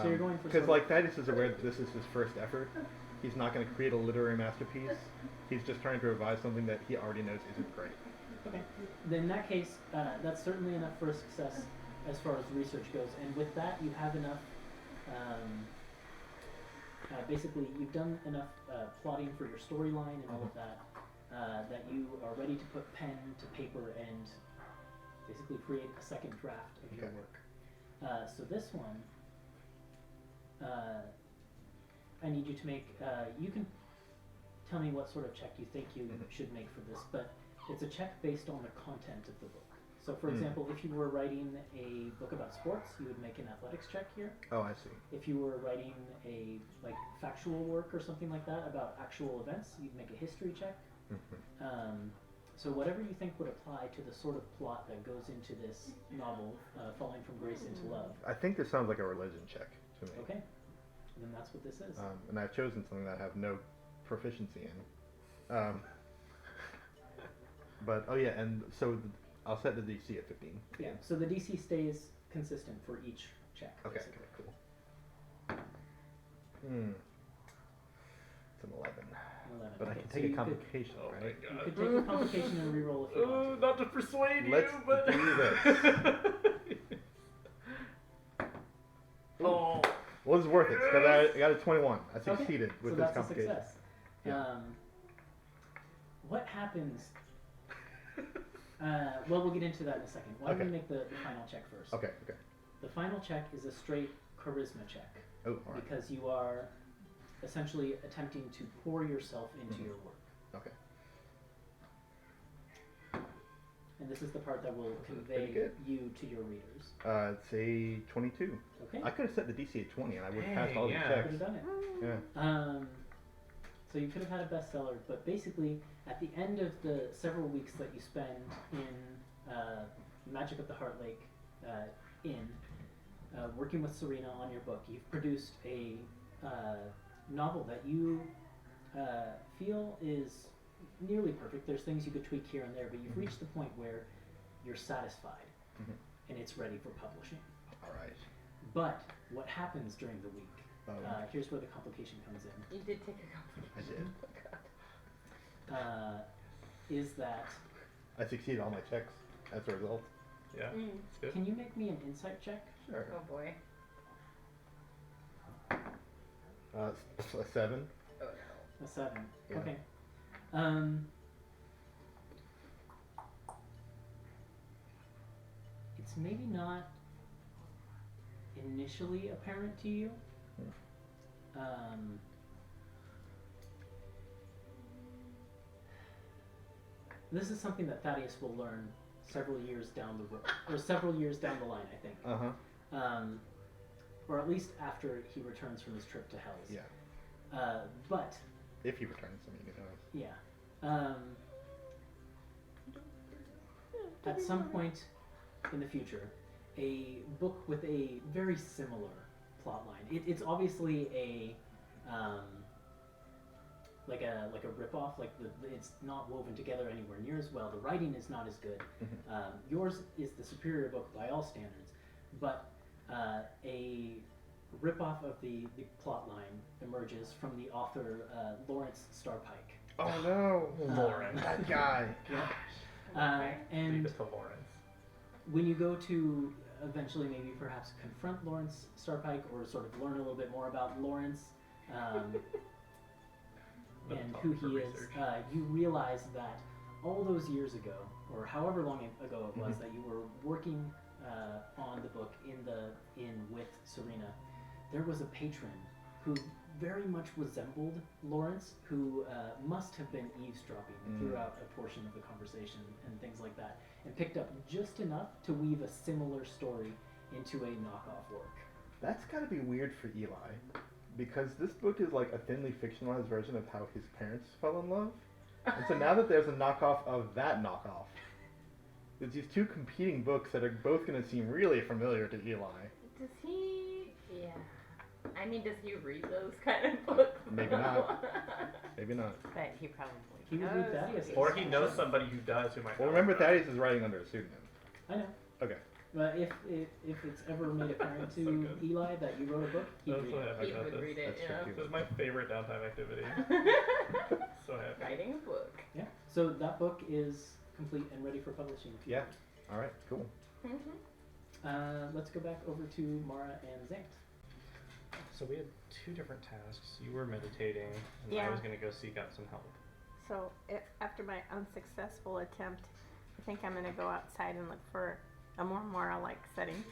So you're going for because sort like Thaddeus is aware that this is his first effort. He's not going to create a literary masterpiece. He's just trying to revise something that he already knows isn't great. okay. Then in that case, that's certainly enough for a success as far as research goes. And with that, you have enough. Basically, you've done enough plotting for your storyline and all of that that you are ready to put pen to paper and basically create a second draft of your Okay. work. So this one, I need you to make. You can tell me what sort of check you think you should make for this, but it's a check based on the content of the book. So, for example, if you were writing a book about sports, you would make an athletics check here. Oh, I see. If you were writing a like factual work or something like that about actual events, you'd make a history check. So whatever you think would apply to the sort of plot that goes into this novel, Falling from Grace into Love. I think this sounds like a religion check to me. Okay, then that's what this is. And I've chosen something that I have no proficiency in. But oh yeah, and so I'll set the DC at 15. Yeah, so the DC stays consistent for each check. Okay. basically. Okay. Cool. It's an 11. 11. But I okay, can so take a you complication, Oh my right? You could take a complication and reroll if you want. Not to persuade Let's you, but do this. Oh. Well, it's worth it because I got a 21. I Okay, succeeded with so this that's a complication. success. Yeah. What happens? Well, we'll get into that in a second. Why don't we Okay. make the final check first? Okay. Okay. The final check is a straight charisma check Oh, all right. because you are essentially attempting to pour yourself into your work. Okay. And this is the part that will pretty convey good. you to your readers. It's a 22. Okay? I could have set the DC at 20 and I would have passed Hey, all the yeah. Could checks. have done it. Yeah. So you could have had a bestseller, but basically, at the end of the several weeks that you spend in Magic of the Heart Lake Inn, working with Serena on your book, you've produced a novel that you feel is nearly perfect. There's things you could tweak here and there, but you've reached the point where you're satisfied and it's ready for publishing. All right. But what happens during the week? Here's where the complication comes in. You did take a complication. I did. Is that I succeeded all my checks as a result. Yeah, it's good. can you make me an insight check? Sure. Oh boy. A 7. Oh A 7. Yeah. Okay. It's maybe not initially apparent to you. This is something that Thaddeus will learn several years down the road, or several years down the line, I think. Or at least after he returns from his trip to Hells. Yeah. But If he returns, I mean, who knows? yeah. At some point in the future, a book with a very similar plot line. It's obviously a like a ripoff. Like it's not woven together anywhere near as well. The writing is not as good. Yours is the superior book by all standards, but a ripoff of the plot line emerges from the author Lawrence Starpike. Oh no, Lawrence. that guy. Okay. And Leave it to Lawrence. when you go to eventually maybe perhaps confront Lawrence Starpike or sort of learn a little bit more about Lawrence and who he is, you realize that all those years ago, or however long ago it was that you were working on the book in with Serena, there was a patron who very much resembled Lawrence, who must have been eavesdropping throughout a portion of the conversation and things like that, and picked up just enough to weave a similar story into a knockoff work. That's gotta be weird for Eli, because this book is like a thinly fictionalized version of how his parents fell in love. And so now that there's a knockoff of that knockoff, there's these two competing books that are both gonna seem really familiar to Eli. Does he? Yeah. I mean, does he read those kind of books? Maybe not. Maybe not. But he probably He would read knows. Thaddeus. Or he knows somebody who does who might Well, know remember about it. Thaddeus is writing under a pseudonym. I know. Okay. But if it's ever made apparent to So good. Eli that you wrote a book, he'd I'm read so it. happy He about would this. read it, That's yeah. true. This is my favorite downtime activity. So happy. Writing a book. Yeah. So that book is complete and ready for publishing. if you Yeah. want. All right. Cool. Let's go back over to Mara and Zant. So we had two different tasks. You were meditating, and I Yeah. was going to go seek out some help. So after my unsuccessful attempt, I think I'm gonna go outside and look for a more Mara-like setting.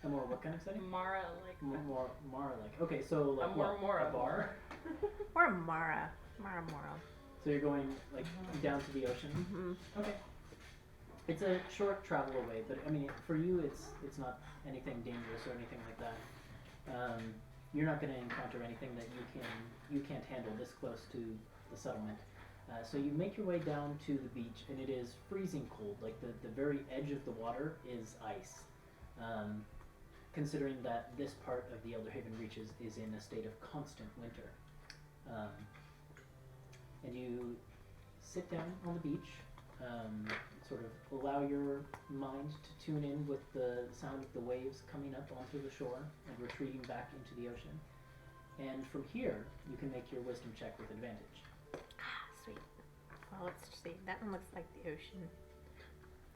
A more what kind of setting? Mara, like. More Mara like. Okay, so like A more what? Mora A bar? Or Mara. Mara. So you're going like down to the ocean. Mm-hmm. Okay. It's a short travel away, but I mean, for you, it's not anything dangerous or anything like that. You're not going to encounter anything that you can't handle this close to the settlement. So you make your way down to the beach, and it is freezing cold. Like the very edge of the water is ice. Considering that this part of the Elderhaven Reaches is in a state of constant winter. And you sit down on the beach, sort of allow your mind to tune in with the sound of the waves coming up onto the shore and retreating back into the ocean. And from here, you can make your wisdom check with advantage. Ah, sweet. Well, let's see. That one looks like the ocean.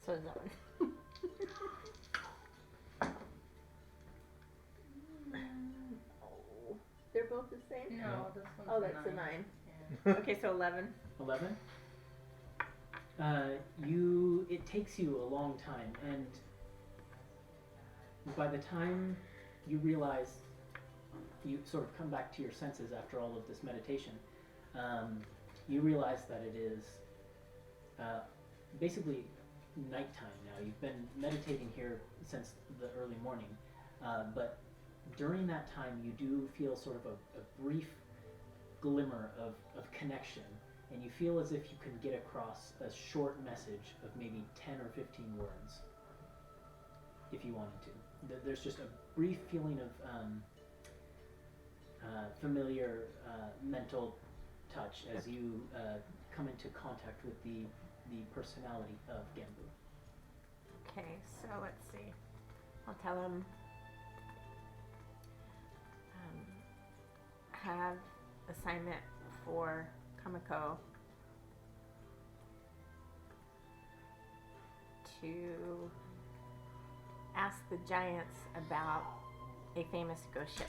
So does that one. Oh, they're both the same? No, this one's Oh, that's a 9. Yeah. Okay, so 11. 11. It takes you a long time, and by the time you realize you sort of come back to your senses after all of this meditation, you realize that it is basically nighttime now. You've been meditating here since the early morning, but during that time you do feel sort of a brief glimmer of connection, and you feel as if you can get across a short message of maybe 10 or 15 words if you wanted to. There's just a brief feeling of familiar mental touch as you come into contact with the personality of Genbu. Okay, so let's see. I'll tell him. Have assignment for Kamiko to ask the giants about a famous ghost ship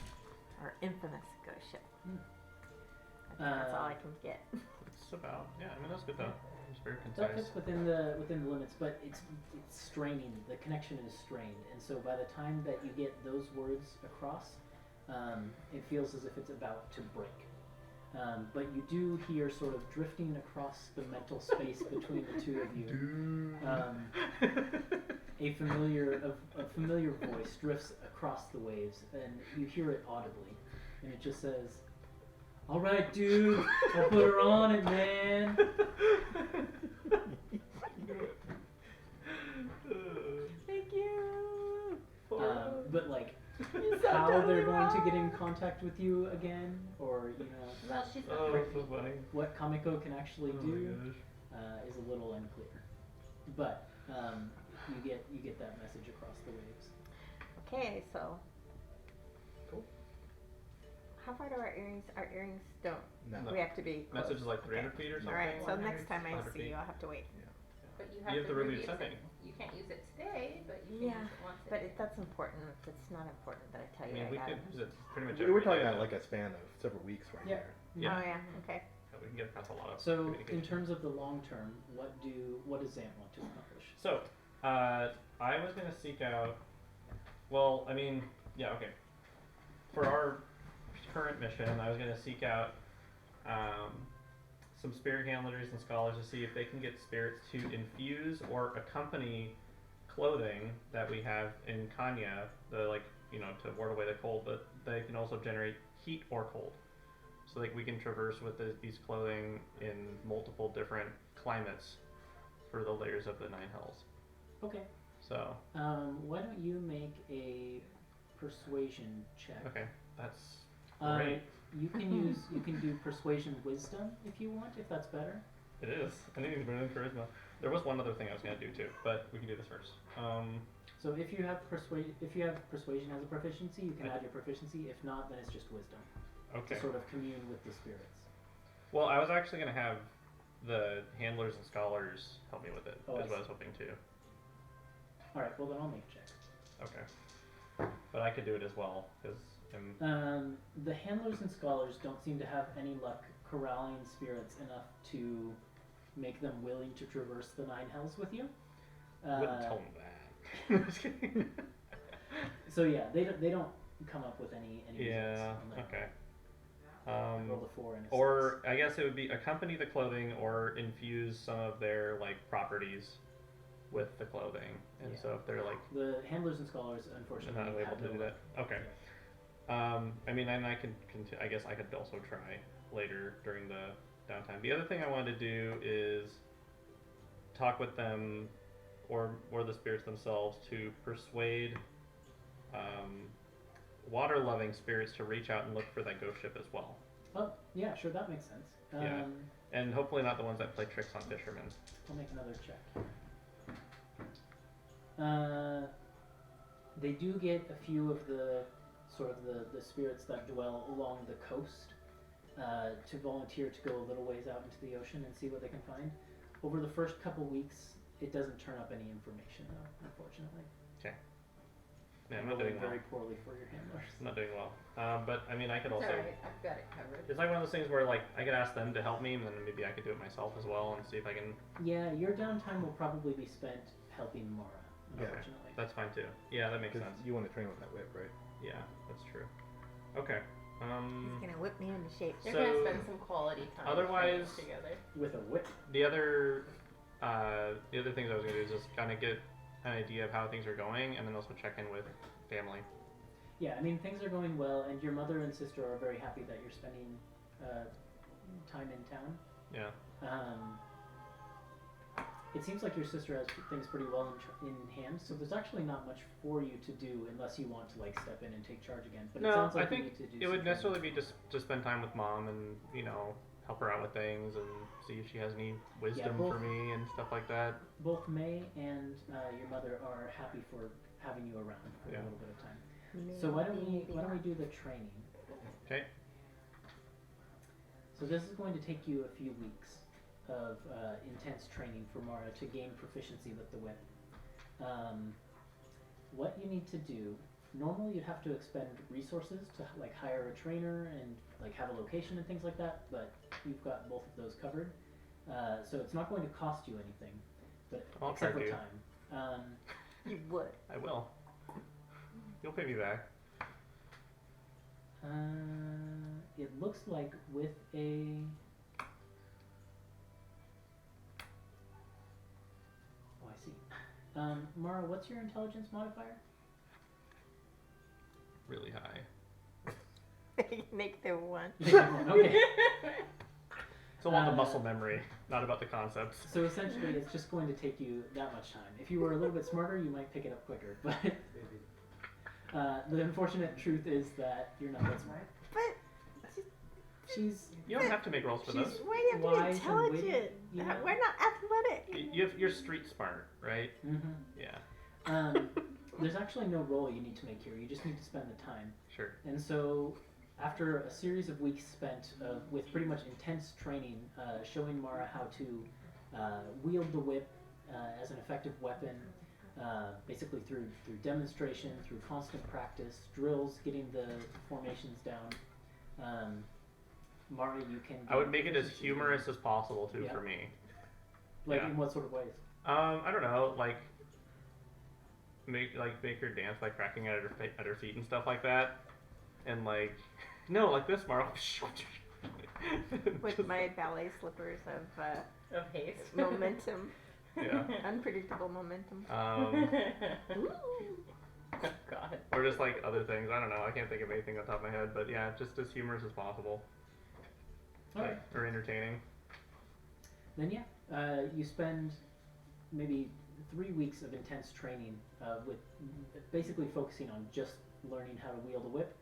or infamous ghost ship. I think that's all I can get. It's about, yeah, I mean, that's good though. It's very That concise. fits within the limits, but it's straining. The connection is strained, and so by the time that you get those words across, it feels as if it's about to break. But you do hear sort of drifting across the mental space between the two of you. A familiar voice drifts across the waves, and you hear it audibly, and it just says, "All right, dude, I'll put her on it, man." Thank you. But like, You sound how totally they're going to get in wrong. contact with you again, or Well, she's not Oh, that's pretty. so funny. what Kamiko can actually Oh do, my gosh. is a little unclear. But you get that message across the waves. Okay, so. Cool. How far do our earrings? Our earrings don't. No. We have to be. Close. Message is like 300 feet or something. All right, so 100, next time I 100 see feet. you, I'll have to wait. But you You have to release release something. it. You can't use it today, but you can Yeah, use it once a but day. that's important. If it's not important that I tell I you mean, I we got could it. use it pretty much We every were talking day, about though. like a span of several weeks right Yeah. here. Yeah. Oh yeah. Okay. Yeah, we can get across a lot of So in communication. terms of the long term, what does Zant want to accomplish? So, I was gonna seek out. Well, I mean, yeah, okay. For our current mission, I was going to seek out some spirit handlers and scholars to see if they can get spirits to infuse or accompany clothing that we have in Kanya, to ward away the cold, but they can also generate heat or cold. So like we can traverse with these clothing in multiple different climates for the layers of the 9 hells. Okay. So. Why don't you make a persuasion check? Okay, that's great. You can do persuasion wisdom if you want, if that's better. It is. I didn't even put it in charisma. There was one other thing I was gonna do too, but we can do this first. So if you have persuasion as a proficiency, you can add your proficiency. If not, then it's just wisdom. Okay. To sort of commune with the spirits. Well, I was actually gonna have the handlers and scholars help me with it. Oh, is what I was hoping to. All right. Well, then I'll make a check. Okay. But I could do it as well because the handlers and scholars don't seem to have any luck corralling spirits enough to make them willing to traverse the 9 hells with you. Wouldn't tell them that. Just kidding. So yeah, they don't come up with any results Yeah. on that. Okay. Roll the 4 and a 6. Or I guess it would be accompany the clothing or infuse some of their like properties with the clothing, and so if they're like the handlers and scholars, unfortunately, not able have to no do luck. that. Okay. I mean, and I can. I guess I could also try later during the downtime. The other thing I wanted to do is talk with them, or the spirits themselves, to persuade water-loving spirits to reach out and look for that ghost ship as well. Oh, yeah, sure, that makes sense. Yeah. And hopefully not the ones that play tricks on fishermen. I'll make another check. They do get a few of the the spirits that dwell along the coast to volunteer to go a little ways out into the ocean and see what they can find. Over the first couple weeks, it doesn't turn up any information though, unfortunately. Okay. Yeah, I'm not doing well. Very poorly for your handlers. I'm not doing well. But I mean, I could It's also. alright, I've got it covered. It's like one of those things where like I could ask them to help me, and then maybe I could do it myself as well, and see if I can. Yeah, your downtime will probably be spent helping Mara, Yeah. unfortunately. That's fine too. Yeah, that makes Because sense. you want to train with that whip, right? Yeah, that's true. Okay. He's gonna whip me into shape. They're So, gonna spend some quality time otherwise- training together. With a whip. The other things I was gonna do is just kind of get an idea of how things are going, and then also check in with family. Yeah, I mean, things are going well, and your mother and sister are very happy that you're spending time in town. Yeah. It seems like your sister has things pretty well in hand, so there's actually not much for you to do unless you want to like step in and take charge again. But it No, sounds like I think you need to do it would some necessarily training. be just to spend time with mom and help her out with things and see if she has any wisdom both- for me and stuff like that. Both May and your mother are happy for having you around for Yeah. a little bit of time. So why don't we do the training? Okay. So this is going to take you a few weeks of intense training for Mara to gain proficiency with the whip. What you need to do, normally you'd have to expend resources to like hire a trainer and like have a location and things like that, but you've got both of those covered. So it's not going to cost you anything, but I'll except try for to. time. You would. I will. You'll pay me back. It looks like with a I see. Mara, what's your intelligence modifier? Really high. Make the one. Okay. It's all about the muscle memory, not about the concepts. So essentially, it's just going to take you that much time. If you were a little bit smarter, you might pick it up quicker. But the unfortunate truth is that you're not that smart. But She's You don't have to make rolls for She's- those. why do you have to Wise be and witty, intelligent? you know? We're not athletic. You're street smart, right? mhm. Yeah. There's actually no roll you need to make here. You just need to spend the time. Sure. And so, after a series of weeks spent with pretty much intense training, showing Mara how to wield the whip as an effective weapon, basically through demonstration, through constant practice, drills, getting the formations down, Mara, you can. I would make it as humorous as possible too Yeah. for me. Like yeah. in what sort of ways? I don't know, like make her dance by cracking at her feet and stuff like that, and like No, like this, Marl. With my ballet slippers of Of haste. momentum, Yeah. unpredictable momentum. Oh God. Or just like other things. I don't know. I can't think of anything on top of my head. But yeah, just as humorous as possible. Alright. Or entertaining. Then you spend maybe 3 weeks of intense training with basically focusing on just learning how to wield a whip,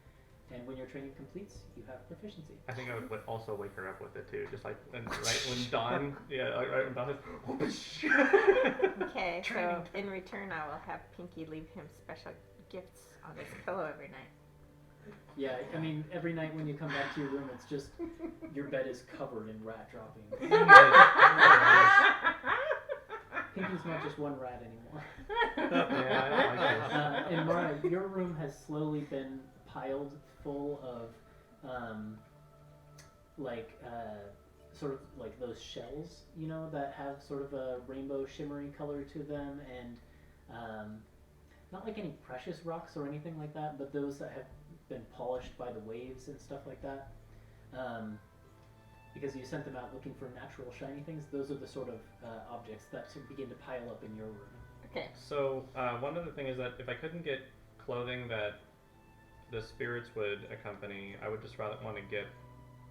and when your training completes, you have proficiency. I think I would also wake her up with it too. Just like right when dawn, right when dawn is. Okay, so Training. in return, I will have Pinky leave him special gifts on his pillow every night. Yeah, I mean, every night when you come back to your room, it's just your bed is covered in rat droppings. Pinky's not just one rat anymore. Yeah, I don't like this. And Mara, your room has slowly been piled full of, sort of like those shells, you know, that have sort of a rainbow shimmery color to them, and not like any precious rocks or anything like that, but those that have been polished by the waves and stuff like that. Because you sent them out looking for natural shiny things, those are the sort of objects that sort of begin to pile up in your room. Okay. So one other thing is that if I couldn't get clothing that the spirits would accompany, I would just rather want to get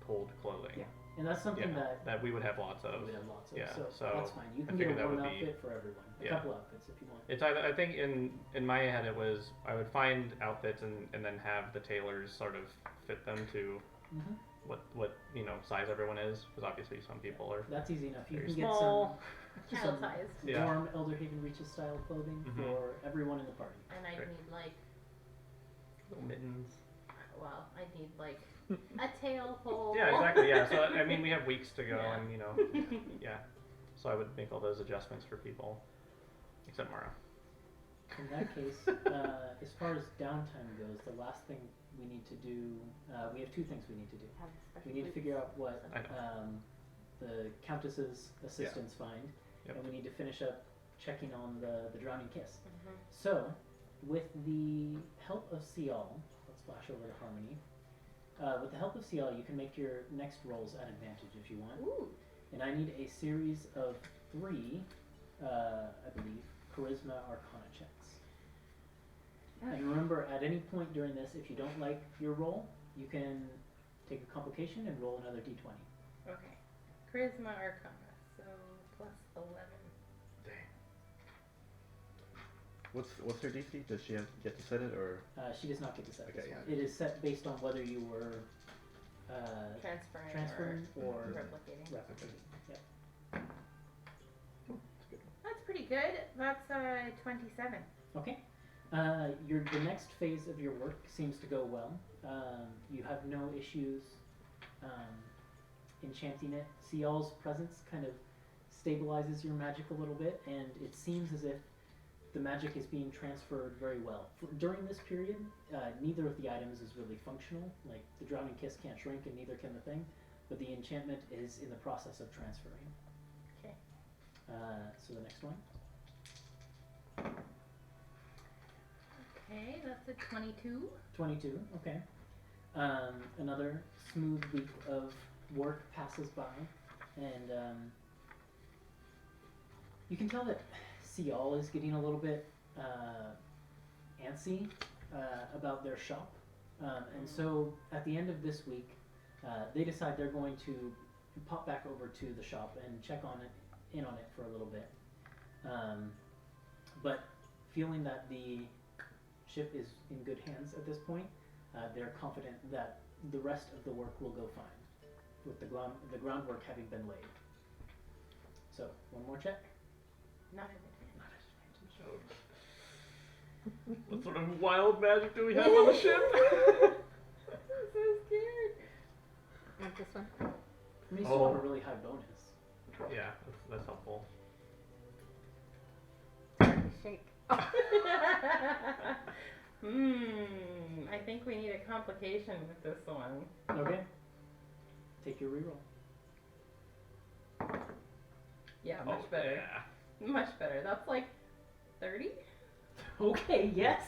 pulled clothing. Yeah. And that's something that we would have lots of. we would have lots of, Yeah, so so that's fine. You I can get figured a that one would be- outfit for everyone. A yeah. couple outfits if you want. It's either, I think in my head it was I would find outfits and then have the tailors sort of fit them to Mm-hmm. what size everyone is, because obviously some people are That's easy enough. You very can get small. some Child-sized. Yeah. warm Elderhaven Reaches style clothing Mhm. for everyone in the party. And I'd Great. need like, Little mittens. well, I'd need like a tail pole. Yeah, exactly. Yeah, so I mean we have weeks to go, Yeah. and yeah. So I would make all those adjustments for people, except Mara. In that case, as far as downtime goes, the last thing we need to do, we have two things we need to do. Have a special We need to figure out what I know. the Countess's assistants find, Yep. and we need to finish up checking on the drowning kiss. Mhm. So, with the help of Cial, let's flash over to Harmony. With the help of Cial, you can make your next rolls at advantage if you want. Ooh. And I need a series of 3, I believe, Charisma Arcana checks. And remember, at any point during this, if you don't like your roll, you can take a complication and roll another d20. Okay. Charisma Arcana, so plus 11. Dang. What's her DC? Does she get to set it, or She does not get to set this Okay, one. yeah. It is set based on whether you were transferring or replicating. replicating. Yep. That's pretty good. That's 27. Okay. The next phase of your work seems to go well. You have no issues enchanting it. Cial's presence kind of stabilizes your magic a little bit, and it seems as if the magic is being transferred very well. During this period, neither of the items is really functional. Like, the Drowning Kiss can't shrink, and neither can the thing, but the enchantment is in the process of transferring. Okay. So the next one. Okay, that's a 22. 22, okay. Another smooth week of work passes by, and you can tell that Cial is getting a little bit antsy about their shop, and so at the end of this week, they decide they're going to pop back over to the shop and check in on it for a little bit. But feeling that the ship is in good hands at this point, they're confident that the rest of the work will go fine, with the groundwork having been laid. So, one more check. Not an advantage. What sort of wild magic do we have on the ship? I'm so scared. Want this one? I mean, you still have a really high bonus. Yeah, that's helpful. Shake. I think we need a complication with this one. Okay. Take your reroll. Yeah, much better. Yeah. Much better. That's like 30? Okay, yes.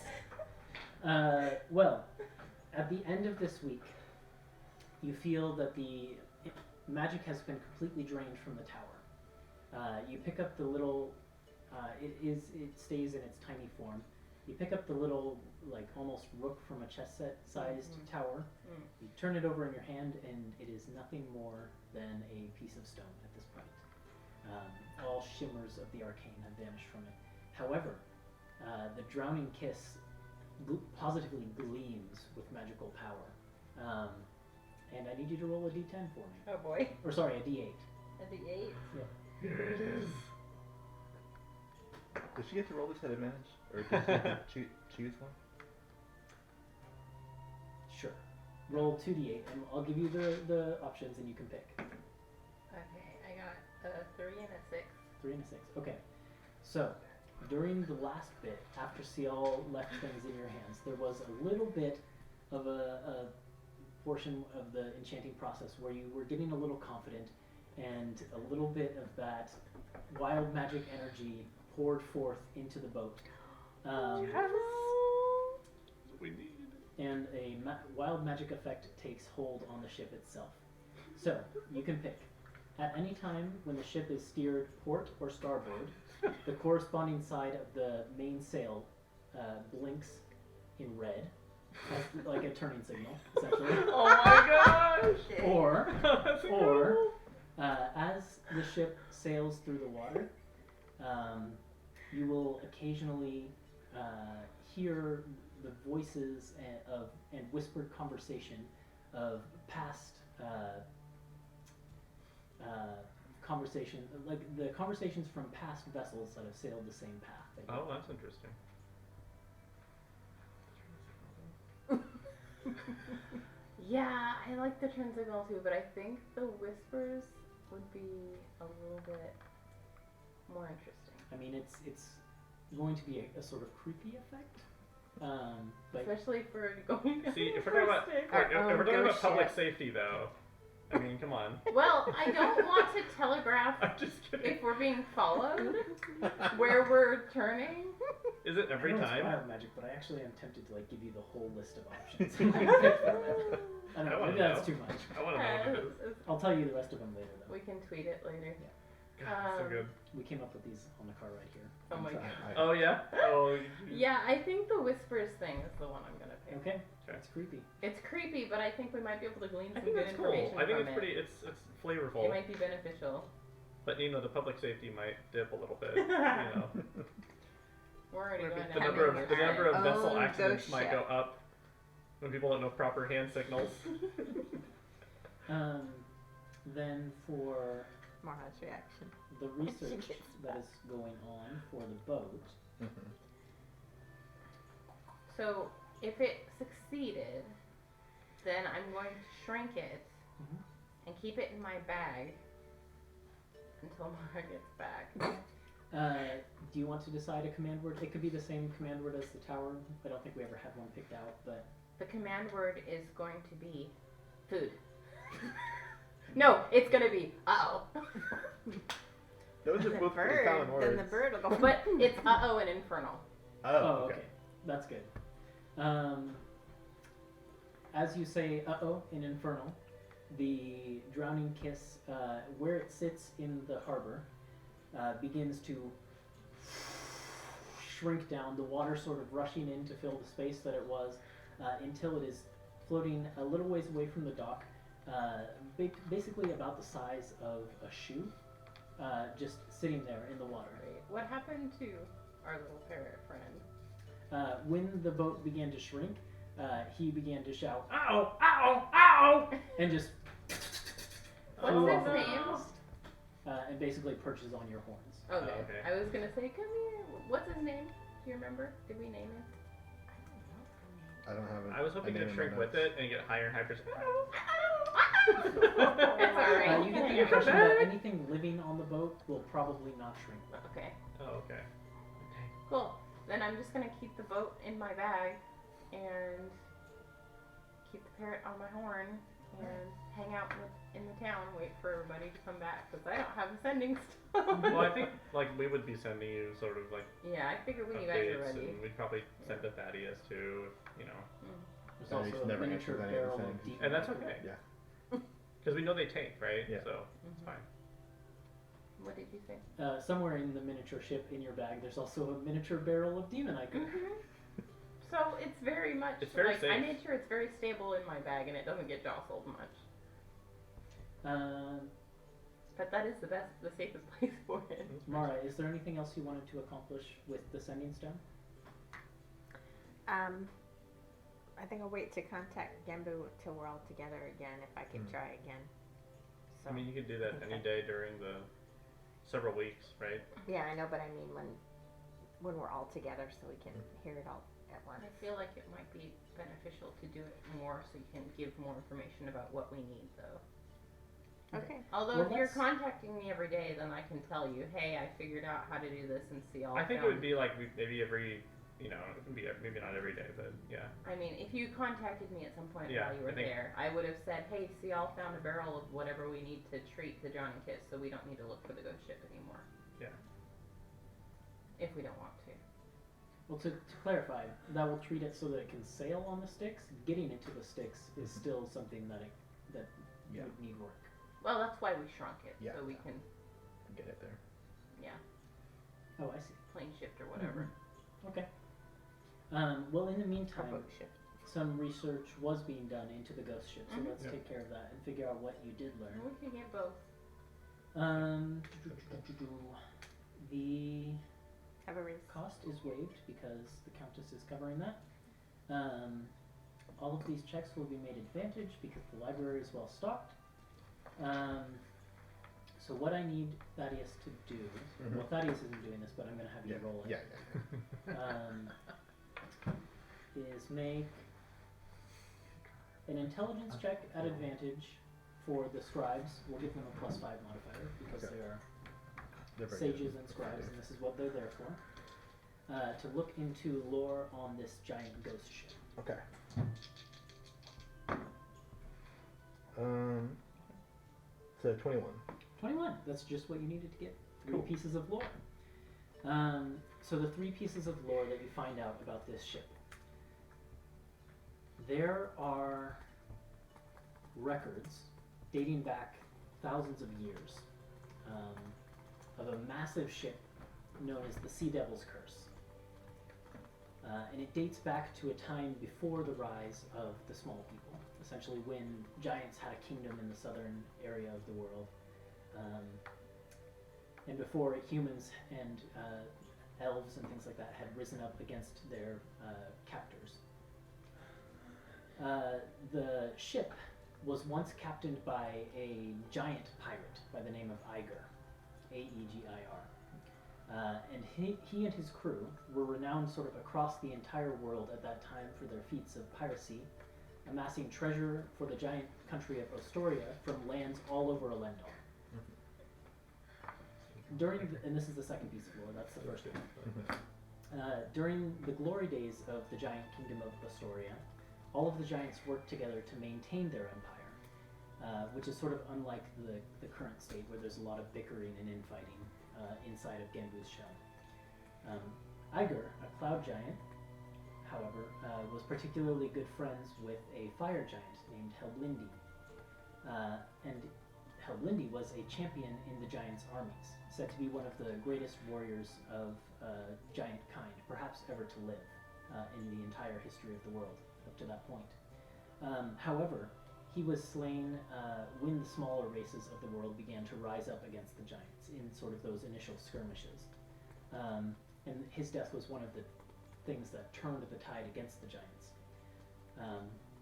Well, at the end of this week, you feel that the magic has been completely drained from the tower. You pick up the little. It stays in its tiny form. You pick up the little, like almost rook from a chess set sized tower. You turn it over in your hand, and it is nothing more than a piece of stone at this point. All shimmers of the arcane have vanished from it. However, the drowning kiss positively gleams with magical power. And I need you to roll a d10 for me. Oh boy. Or sorry, a d8. A D8. Here it is. Does she get to roll this at advantage? Or does she get to choose one? Sure. Roll 2d8, and I'll give you the options, and you can pick. Okay, I got a 3 and a 6. 3 and a 6. Okay. So, during the last bit, after Cial left things in your hands, there was a little bit of a portion of the enchanting process where you were getting a little confident, and a little bit of that wild magic energy poured forth into the boat. We need. And a wild magic effect takes hold on the ship itself. So, you can pick. At any time when the ship is steered port or starboard, the corresponding side of the main sail blinks in red, as like a turning signal, essentially. Oh my gosh! Or, That's or as the ship sails through the water, you will occasionally hear the voices and whispered conversation of past conversation, like the conversations from past vessels that have sailed the same path. that you Oh, have. that's interesting. Yeah, I like the turn signal too, but I think the whispers would be a little bit more interesting. I mean, it's going to be a sort of creepy effect, but Especially for going down See, if the we're talking about first stick. Our if we're own talking about ghost public ship. safety, though, I mean, come on. Well, I don't want to telegraph I'm just kidding. if we're being followed, where we're turning. Is it every I know it's time? wild magic, but I actually am tempted to like give you the whole list of options. You can pick from it. I I know, wanna maybe that's know. too much. I want to know what it is. I'll tell you the rest of them later, though. We can tweet it later. God, so good. We came up with these on the car right here. Oh my god. Oh yeah. Oh. Yeah, I think the whispers thing is the one I'm gonna pick. Okay, Okay. that's creepy. It's creepy, but I think we might be able to glean I some think good that's cool. information I think from it's it. pretty. It's flavorful. It might be beneficial. But you know, the public safety might dip a little bit. You know, We're already going the to number of Our vessel own accidents ghost might ship. go up when people don't know proper hand signals. Then for Mara's reaction. the research that is going on for the boat, So, if it succeeded, then I'm going to shrink it Mhm. and keep it in my bag until Mara gets back. do you want to decide a command word? It could be the same command word as the tower. I don't think we ever had one picked out, but The command word is going to be food. No, it's going to be uh-oh. Those are The both pretty bird, common words. then the bird will go. But it's uh-oh and infernal. Oh, okay. That's good. As you say uh-oh in Infernal, the drowning kiss, where it sits in the harbor, begins to shrink down, the water sort of rushing in to fill the space that it was, until it is floating a little ways away from the dock, basically about the size of a shoe, just sitting there in the water. Wait, what happened to our little parrot friend? When the boat began to shrink, he began to shout, "Ow! Ow! Ow!" and just What's flew his off the name? mast, and basically perches on your horns. Okay. okay. I was going to say, come here. What's his name? Do you remember? Did we name him? I don't have. I was hoping a name to in shrink my with notes. it and get higher and higher percent. It's alright. You get the impression that anything living on the boat will probably not shrink. Okay. Oh, okay. Cool. Then I'm just going to keep the boat in my bag and keep the parrot on my horn and hang out in the town, wait for everybody to come back because I don't have a sending stuff. Well, I think like we would be sending you sort of like Yeah, I figured when you guys are updates, ready. and we'd probably send to Thaddeus too, you know. There's Thaddeus also a never miniature answers any of the barrel of things. deep And that's water. okay. Yeah. Because we know they tank, right? Yeah. So it's fine. What did you say? Somewhere in the miniature ship in your bag, there's also a miniature barrel of demon ichor. So it's very much It's very like I safe. made sure it's very stable in my bag and it doesn't get jostled much. But that is the safest place for it. Mara, is there anything else you wanted to accomplish with the sending stone? I think I'll wait to contact Genbu till we're all together again, if I can try again. So, I mean, you could do that any day during the several weeks, right? yeah, I know, but I mean when we're all together so we can hear it all at once. I feel like it might be beneficial to do it more so you can give more information about what we need though. Okay. Although Well, if you're let's- contacting me every day, then I can tell you, hey, I figured out how to do this and see all I think it found. would be like maybe every, it would be maybe not every day, but yeah. I mean, if you contacted me at some point Yeah, while you I were think- there, I would have said, hey, see, all found a barrel of whatever we need to treat the John and Kiss, so we don't need to look for the ghost ship anymore. Yeah. If we don't want to. Well, to clarify, that will treat it so that it can sail on the Styx. Getting into the Styx is still something that Yeah. would need work. Well, that's why we shrunk it, Yeah. so we can, Get it there. Oh, I see. plane shift or whatever. Okay. Well, in the Or meantime, boat shift. some research was being done into the ghost ship, so Mhm. let's Yeah. take care of that and figure out what you did learn. And we can get both. The Have a race. cost is waived because the Countess is covering that. All of these checks will be made advantage because the library is well stocked. So what I need Thaddeus to do, well, Thaddeus isn't doing this, but I'm going to have you Yeah. roll it. Yeah. Is make an intelligence check at advantage for the scribes. We'll give them a +5 modifier because Okay. they are They're very sages good. and scribes, and this is what they're there for. To look into lore on this giant ghost ship. Okay. So 21. 21. That's just what you needed to get. 3 Cool. pieces of lore. So the 3 pieces of lore that you find out about this ship. There are records dating back thousands of years of a massive ship known as the Sea Devil's Curse. And it dates back to a time before the rise of the Small People, essentially when giants had a kingdom in the southern area of the world. And before humans and elves and things like that had risen up against their captors. The ship was once captained by a giant pirate by the name of Aegir, Aegir. And he and his crew were renowned sort of across the entire world at that time for their feats of piracy, amassing treasure for the giant country of Ostoria from lands all over Alen'dal. And this is the second piece of lore, that's the first one. During the glory days of the giant kingdom of Ostoria, all of the giants worked together to maintain their empire, which is sort of unlike the current state where there's a lot of bickering and infighting inside of Genbu's shell. Aegir, a cloud giant, however, was particularly good friends with a fire giant named Helblindi. And Helblindi was a champion in the giants' armies, said to be one of the greatest warriors of giant kind, perhaps ever to live in the entire history of the world up to that point. However, he was slain when the smaller races of the world began to rise up against the giants in sort of those initial skirmishes. And his death was one of the things that turned the tide against the giants.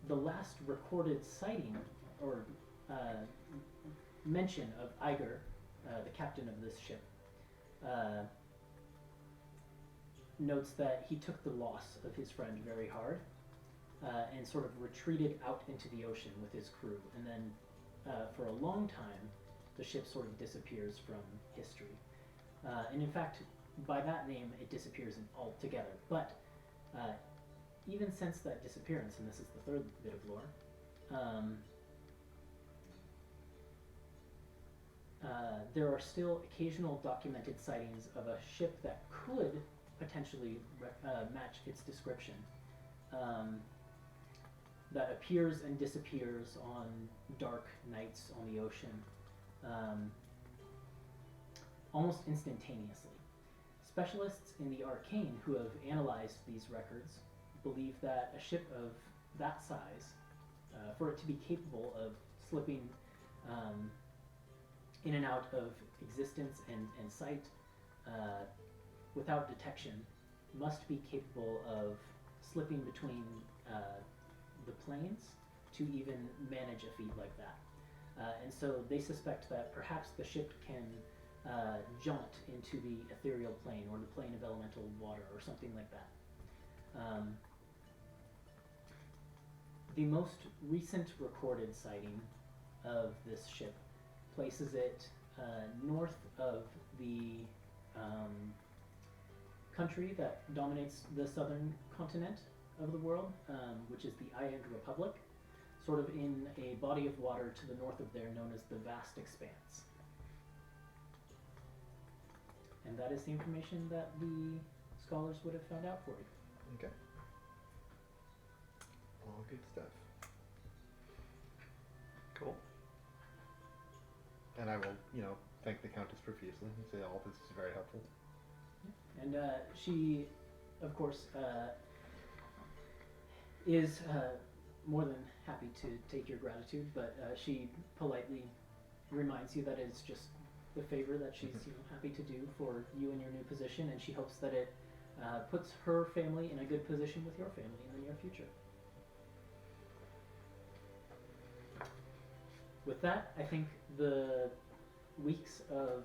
The last recorded sighting or mention of Aegir, the captain of this ship, notes that he took the loss of his friend very hard and sort of retreated out into the ocean with his crew. And then for a long time, the ship sort of disappears from history. And in fact, by that name, it disappears altogether. But even since that disappearance, and this is the third bit of lore, there are still occasional documented sightings of a ship that could potentially match its description. that appears and disappears on dark nights on the ocean, almost instantaneously. Specialists in the arcane who have analyzed these records believe that a ship of that size, for it to be capable of slipping in and out of existence and sight without detection, must be capable of slipping between the planes to even manage a feat like that. And so they suspect that perhaps the ship can jaunt into the ethereal plane or the plane of elemental water or something like that. The most recent recorded sighting of this ship places it north of the country that dominates the southern continent of the world, which is the Island Republic, sort of in a body of water to the north of there known as the Vast Expanse. And that is the information that the scholars would have found out for you. Okay. All good stuff. Cool. And I will, thank the Countess profusely and say all this is very helpful. And she, of course, is more than happy to take your gratitude, but she politely reminds you that it's just the favor that she's happy to do for you in your new position, and she hopes that it puts her family in a good position with your family in the near future. With that, I think the weeks of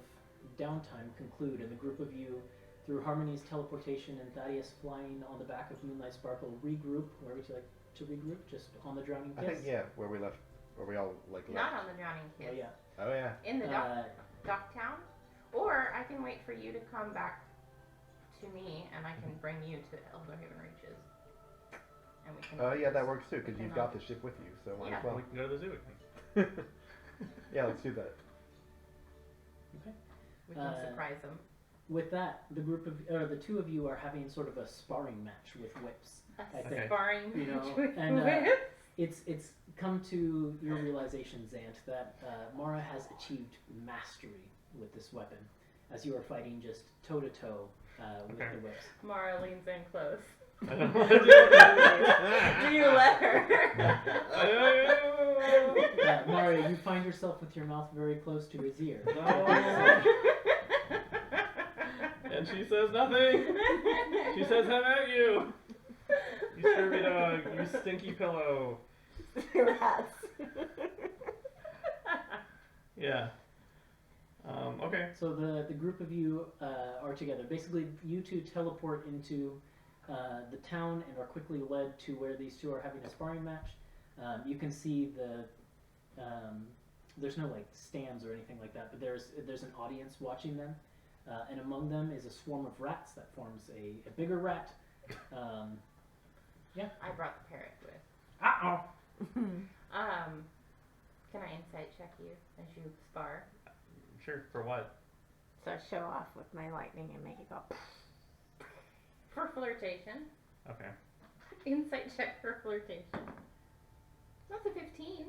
downtime conclude, and the group of you, through Harmony's teleportation and Thaddeus flying on the back of Moonlight Sparkle, regroup. Where would you like to regroup? Just on the Drowning Kiss? I think, where we left, where we all, left. Not on the Drowning Kiss. Oh, yeah. Oh, yeah. In the dock town. Or I can wait for you to come back to me, and I can bring you to Elderhaven Reaches. And we can. Oh, yeah, that works too, because you've got the ship with you, so might as well. We can go to the zoo again. Yeah, let's do that. Okay. We can surprise them. With that, the two of you are having sort of a sparring match with whips. I think. Okay. Sparring know, with and, whips. It's come to your realization, Zant, that Mara has achieved mastery with this weapon, as you are fighting just toe to toe with the whips. Mara leans in close. I don't want to do that. Do you let her? Mara, you find yourself with your mouth very close to his ear. And she says nothing. She says, "How about you? You scurvy dog. You stinky pillow." Rats. Yeah. Okay. So the group of you are together. Basically, you two teleport into the town and are quickly led to where these two are having a sparring match. You can see there's no like stands or anything like that, but there's an audience watching them, and among them is a swarm of rats that forms a bigger rat. Yeah. I brought the parrot with. Uh-oh. Can I insight check you as you spar? Sure. For what? So I show off with my lightning and make it go. For flirtation. Okay. Insight check for flirtation. That's a 15.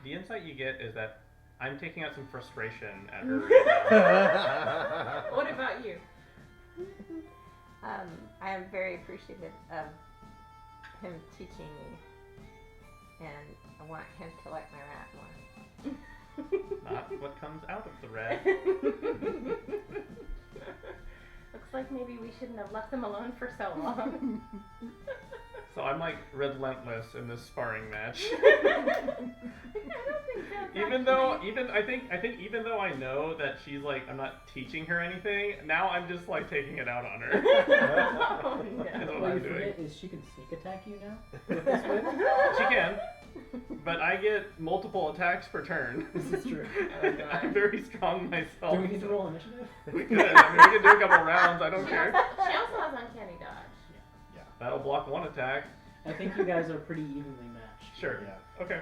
The insight you get is that I'm taking out some frustration at her right now. What about you? I am very appreciative of him teaching me, and I want him to like my rat more. Not what comes out of the rat. Looks like maybe we shouldn't have left them alone for so long. So I'm like relentless in this sparring match. I don't think so. Even though I know that she's like, I'm not teaching her anything, now I'm just like taking it out on her. Oh, Is no. what What I'm you doing. forget is she can sneak attack you now with this whip. She can, but I get multiple attacks per turn. This is true. Oh, God. I'm very strong myself. Do we need to roll initiative? We could. I mean, we could do a couple rounds. I don't She care. also has uncanny dodge. That'll block one attack. I think you guys are pretty evenly matched. Sure. Yeah. Okay.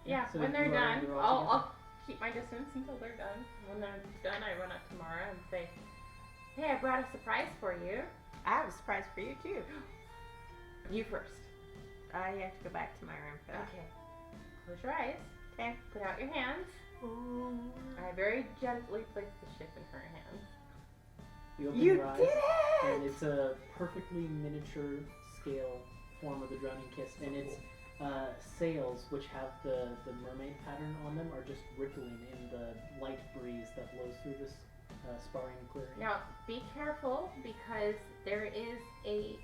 Yeah, So when they're you are- done, you're all I'll keep my distance until they're done. When they're done, I run up to Mara and say, "Hey, I brought a surprise for you. I have a surprise for you too. You first. You have to go back to my room for that. Okay. Close your eyes. Okay. Put out your hands. I very gently place the ship in her hands. You open You your eyes, did it! and it's a perfectly miniature scale form of the Drowning Kiss, and its sails, which have the mermaid pattern on them, are just rippling in the light breeze that blows through this sparring clearing. Now, be careful because there is a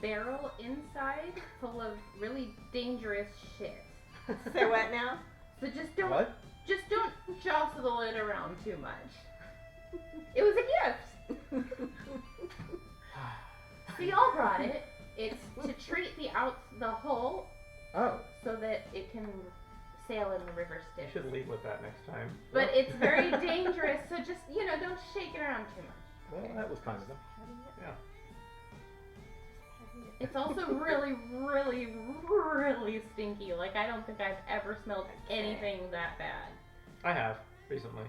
barrel inside full of really dangerous shit. Say what now? So just don't What? jostle it around too much. It was a gift. So y'all brought it. It's to treat the hull Oh. so that it can sail in the river You Styx. should lead with that next time. But it's very dangerous, so just, don't shake it around too much. Well, that was kind of them. It's also really, really, really stinky. Like, I don't think I've ever smelled anything that bad. I have recently.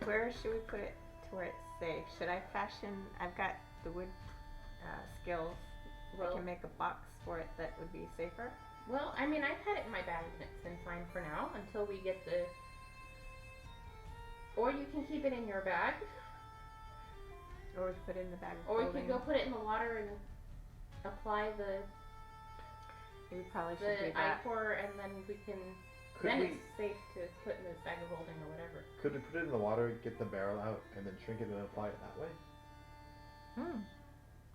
Where should we put it to where it's safe? Should I fashion? I've got the wood skills. I Well, can make a box for it that would be safer. well, I mean, I've had it in my bag and it's been fine for now until we get the... Or you can keep it in your bag, Or we put it in the bag of or you holding. can go put it in the water and apply the We probably should do that. ichor, and then we can... Could then we it's safe to put in the bag of holding or whatever. could we put it in the water, get the barrel out, and then shrink it and apply it that way?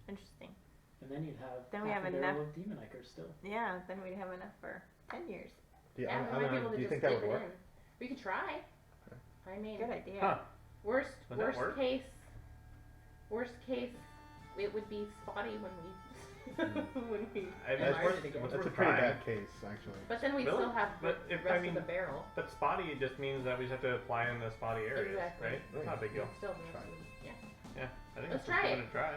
Interesting. And then you'd have Then we half have a barrel enough- of demon ichor still. Yeah, then we'd have enough for 10 years. Yeah, we might be able to do you just think that dip would it work? in. We could try. I mean, Good idea. Huh. worst Would that work? case, it would be spotty when we when we I mean, enlarge worth- it again. what's That's a worth pretty trying. bad case, actually. But then we Really? still have the But if- rest I mean- of the barrel. But spotty just means that we just have to apply in the spotty areas, Exactly. right? That's not a big deal. Still, the Try rest of the- yeah. Yeah, I think Let's that's try something it. to try.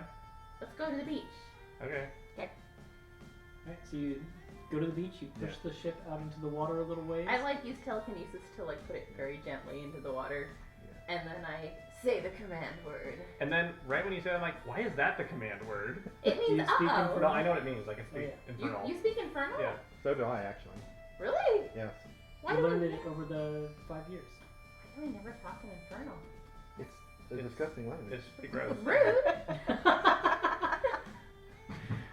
Let's go to the beach. Okay. Right, so you go to the beach, you push the ship out into the water a little ways. I use telekinesis to put it very gently into the water, and then I say the command word. And then right when you say, I'm like, why is that the command word? It Do you means speak uh-oh. Infernal? No, I know what it means. Like, it's Oh, yeah. infernal. You speak Infernal? Yeah. So do I, actually. Really? Yes. Why you do learned I it over the 5 years. Why do I never talk in Infernal? It's a It's- disgusting language. It's pretty gross. Rude.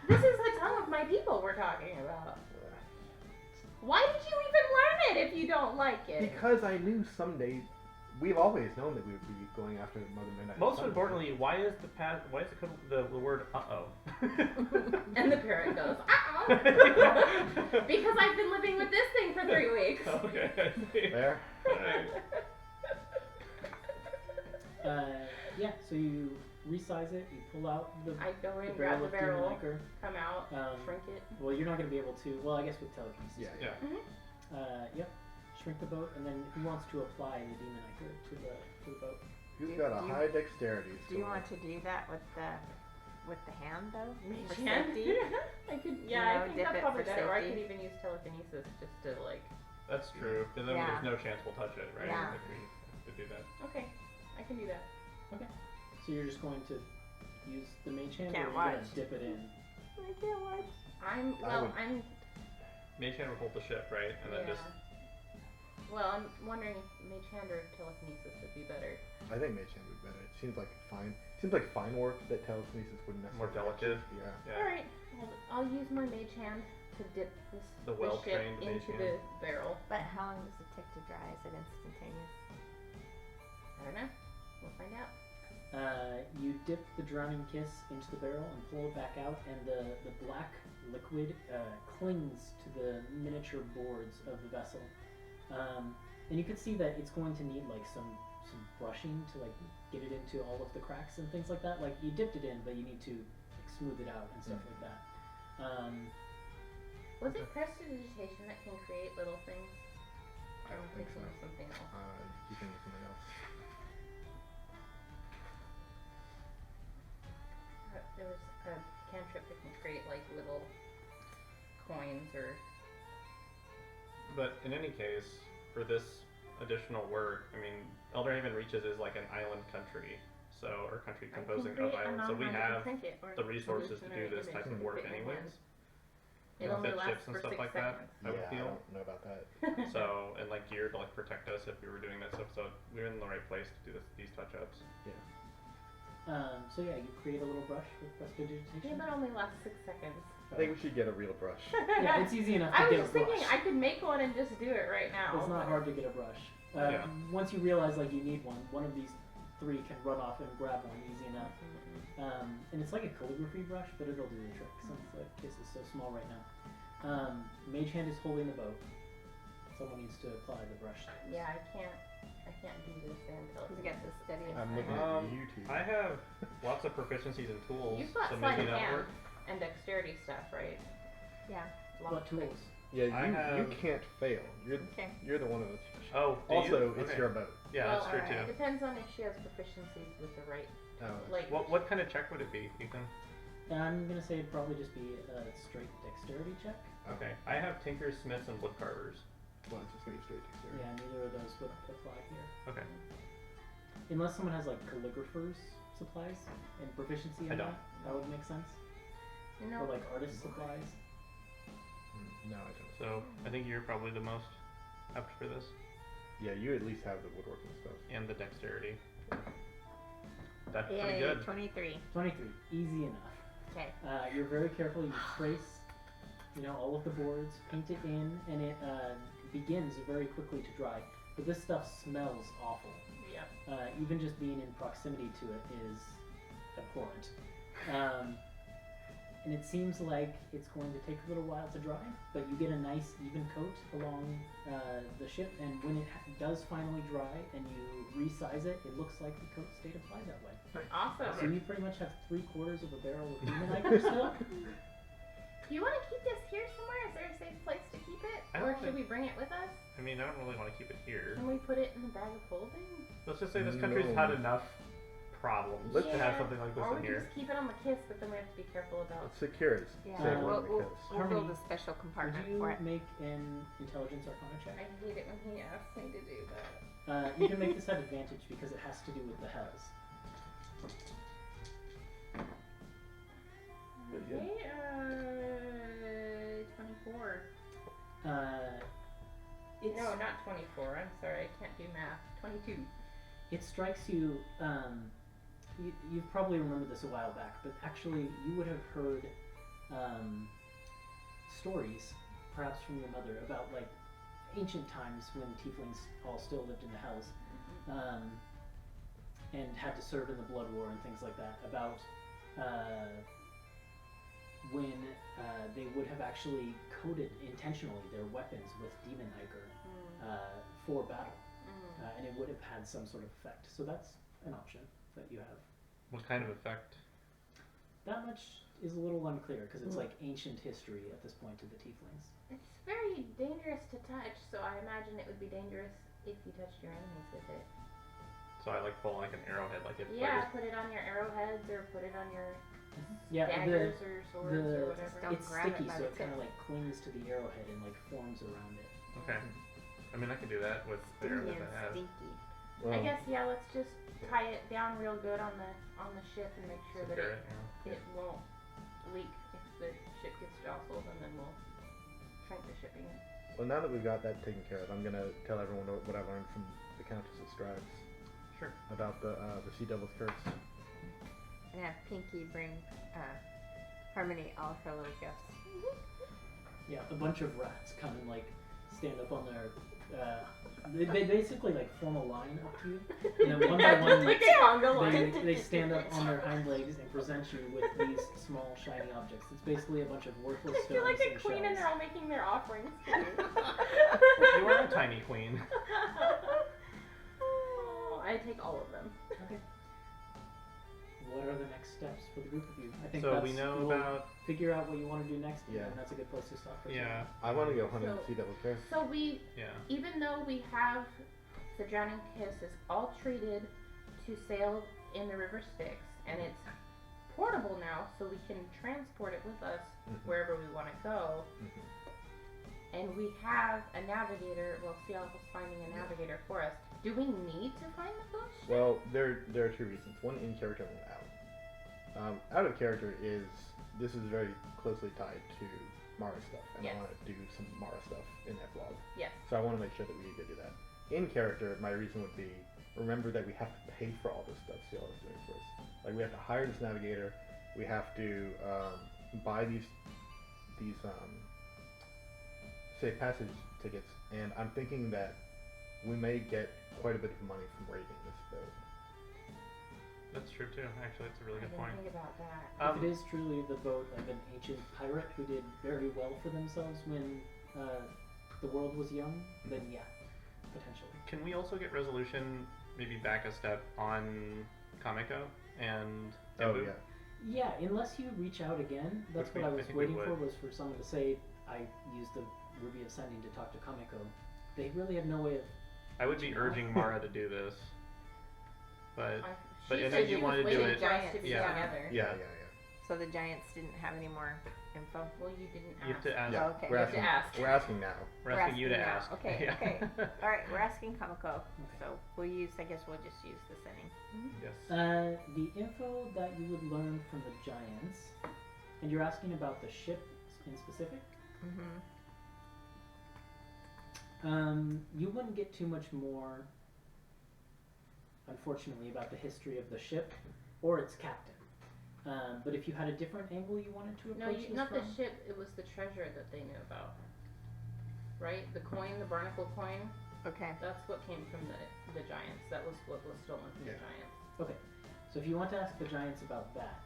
This is the tongue of my people we're talking about. Why did you even learn it if you don't like it? Because I knew someday, we've always known that we would be going after Mother Midnight. Most someday. importantly, why is the word uh-oh? And the parrot goes, uh-oh. Because I've been living with this thing for 3 weeks. Okay, I see. There. Alright. Yeah, so you resize it, you pull out the I go in, the grab the of demon barrel, ichor. come out, shrink it. Well, you're not going to be able to. Well, I guess with telekinesis. Yeah. Yeah. Yep. Shrink the boat, and then who wants to apply the demon ichor to the boat? You've got a Do you- high dexterity. Do you so- want to do that with the hand though? Mage For hand? safety? I could, You yeah, I know, think dip that's it probably for better. Or I safety. could even use telekinesis just to That's true. And then Yeah. there's no chance we'll touch it, right? Yeah. If we have to do that. Okay, I can do that. So you're just going to use the mage hand, Can't or are you going watch. to dip it in? I can't watch. I'm would- Mage hand would hold the ship, right? And then yeah. just Well, I'm wondering if mage hand or telekinesis would be better. I think Mage Hand would be better. It seems like fine work that telekinesis wouldn't necessarily. more delicate. Yeah. Yeah. All right, I'll use my mage hand to dip this The this ship well-trained mage into hand. the barrel. But how long does it take to dry? Is it instantaneous? I don't know. We'll find out. You dip the drowning kiss into the barrel and pull it back out, and the black liquid clings to the miniature boards of the vessel. And you can see that it's going to need some brushing to get it into all of the cracks and things like that. Like, you dipped it in, but you need to smooth it out and stuff like that. Was it prestidigitation that can create little things? I don't think so. Thinking of something else. You think of something else? There was a cantrip that can create little coins or. But in any case, for this additional work, I mean, Elderhaven Reaches is like an island country, so or country I can composing create of a islands. So we non-magical have trinket or the resources to do illusionary this image type that of can work fit in your anyways. hand. It You know, only fit lasts ships and for stuff 6 like that. seconds. I would I feel. don't know about that. So and like gear to like protect us if we were doing that stuff. So we're in the right place to do these touch ups. So yeah, you create a little brush with Yeah, prestidigitation. but only lasts 6 seconds. I think we should get a real brush. Yeah, it's easy enough to I was get just a brush. thinking I could make one and just do it right now. It's not but- hard to get a brush. Yeah. Once you realize like you need one of these 3 can run off and grab one easy enough. And it's like a calligraphy brush, but it'll do the trick since the case is so small right now. Mage Hand is holding the bow. Someone needs to apply the brush. Yeah, I can't do this until We got the steady. I'm looking Um, at YouTube. I have lots of proficiencies in tools, You've got so sleight maybe of that hand works. and dexterity stuff, right? Yeah. What tools? Yeah, I you have- can't fail. Okay. You're the one of us. Oh, do Also, you? it's Okay. your boat. Yeah, Well, that's true alright. It too. depends on if she has proficiencies with the right, Oh, like. What kind of check would it be, Ethan? I'm gonna say it'd probably just be a straight dexterity check. Okay, I have tinkers, smiths, and wood carvers. well, it's just gonna be straight dexterity. Yeah, neither of those would apply here. Okay. Unless someone has like calligrapher's supplies and proficiency in I don't. that would make sense. No. Or like artist supplies. No, I don't. So I think you're probably the most apt for this, Yeah, you at least have the woodworking stuff. and the dexterity. That's pretty Yay, good. 23. 23, easy enough. Okay. You're very careful. You trace, all of the boards, paint it in, and it begins very quickly to dry. But this stuff smells awful. Yep. Even just being in proximity to it is abhorrent. And it seems like it's going to take a little while to dry, but you get a nice even coat along the ship, and when it does finally dry and you resize it, it looks like the coat stayed applied that way. Awesome. So you pretty much have 3/4 of a barrel of demon ichor still. Do you want to keep this here somewhere? Is there a safe place to keep it? I Or don't should think- we bring it with us? I mean, I don't really want to keep it here. Can we put it in the bag of holding? Let's just say this country's had No. enough problems Let's- to have something like this or in we here. can just keep it on the kiss, but then we have to be careful about. Let's secure it. Yeah. Save We'll- one We'll because build Harmony, a special Would compartment you for it. make an intelligence arcana check? I hate it when he asks me to do that. You can make this at advantage because it has to do with the hells. Pretty good. Okay, 24. It's, No, not 24. I'm sorry, I can't do math. 22. It strikes you, you've probably remembered this a while back, but actually you would have heard stories, perhaps from your mother, about like ancient times when tieflings all still lived in the hells, and had to serve in the blood war and things like that, about when they would have actually coated intentionally their weapons with demon ichor for battle. And it would have had some sort of effect. So that's an option that you have. What kind of effect? That much is a little unclear because it's like ancient history at this point to the tieflings. It's very dangerous to touch, so I imagine it would be dangerous if you touched your enemies with it. So I like pull like an arrowhead, like if Yeah, put it on your arrowheads or put it on your Yeah, daggers or swords or whatever. Don't it's grab it sticky, by so the it kind of tip. like clings to the arrowhead and like forms around it. Okay. I mean, I can do that with the Sticky arrowhead and I have. stinky. I guess let's just tie it down real good on the ship and make sure that Secure it it, won't leak if the ship gets jostled, and then we'll shrink the shipping. Well, now that we've got that taken care of, I'm gonna tell everyone what I learned from the Countess of Scribes Sure. about the Sea Devil's Curse. And have Pinky bring Harmony all of her little gifts. Yeah, a bunch of rats come and like stand up on their. They basically like form a line up to you, and then one by one like a conga line. they stand up on their hind legs and present you with these small shiny objects. It's basically a bunch of worthless I stones feel like a and queen, and shells. they're all making their offerings. You are a tiny queen. Oh, I take all of them. Okay. What are the next steps for the group of you? I think So that's, we know we'll about. figure out what you want to do next, Yeah. and that's a good place to stop for Yeah. I want to go hunting So- the Sea Devil's Curse. So we, Yeah. even though we have the Drowning Kiss is all treated to sail in the River Styx, and it's portable now, so we can transport it with us Mhm. wherever we want to go. Mhm. and we have a navigator. Well, Cialis is finding a navigator for us. Do we need to find the ghost ship? Well, there are two reasons. One in character and one out. Out of character is this is very closely tied to Mara stuff, and Yes. I want to do some Mara stuff in Epilogue. Yes. So I want to make sure that we go do that. In character, my reason would be remember that we have to pay for all this stuff Cialis is doing for us. Like we have to hire this navigator, we have to buy these safe passage tickets, and I'm thinking that we may get quite a bit of money from raiding this boat. That's true too. Actually, that's a really I good didn't point. think about that. If it is truly the boat of an ancient pirate who did very well for themselves when the world was young, then yeah, potentially. Can we also get resolution? Maybe back a step on Kamiko and Oh Embu? yeah. Yeah, unless you reach out again, that's Which what I I was think we waiting for, would. was for someone to say, I used the Ruby of Sending to talk to Kamiko. They really have no way of... I would be urging Mara to do this, but but She if said you she wanted was to do waiting it- for us to be Yeah. together. Yeah. So the giants didn't have any more info? Well, you didn't you have ask. to ask. Yeah. Okay. We're You have to asking. ask. We're asking now. We're asking you to now. ask. Okay, Yeah. okay. Alright, we're asking Kamiko. So we'll I guess we'll just use the setting. Yes. the info that you would learn from the Giants, and you're asking about the ship in specific? You wouldn't get too much more, unfortunately, about the history of the ship or its captain. But if you had a different angle you wanted to No, approach this not from, the ship. It was the treasure that they knew about. Right? The coin, the barnacle coin. Okay. That's what came from the Giants. That was what was stolen from Yeah. the Giants. Okay, so if you want to ask the Giants about that,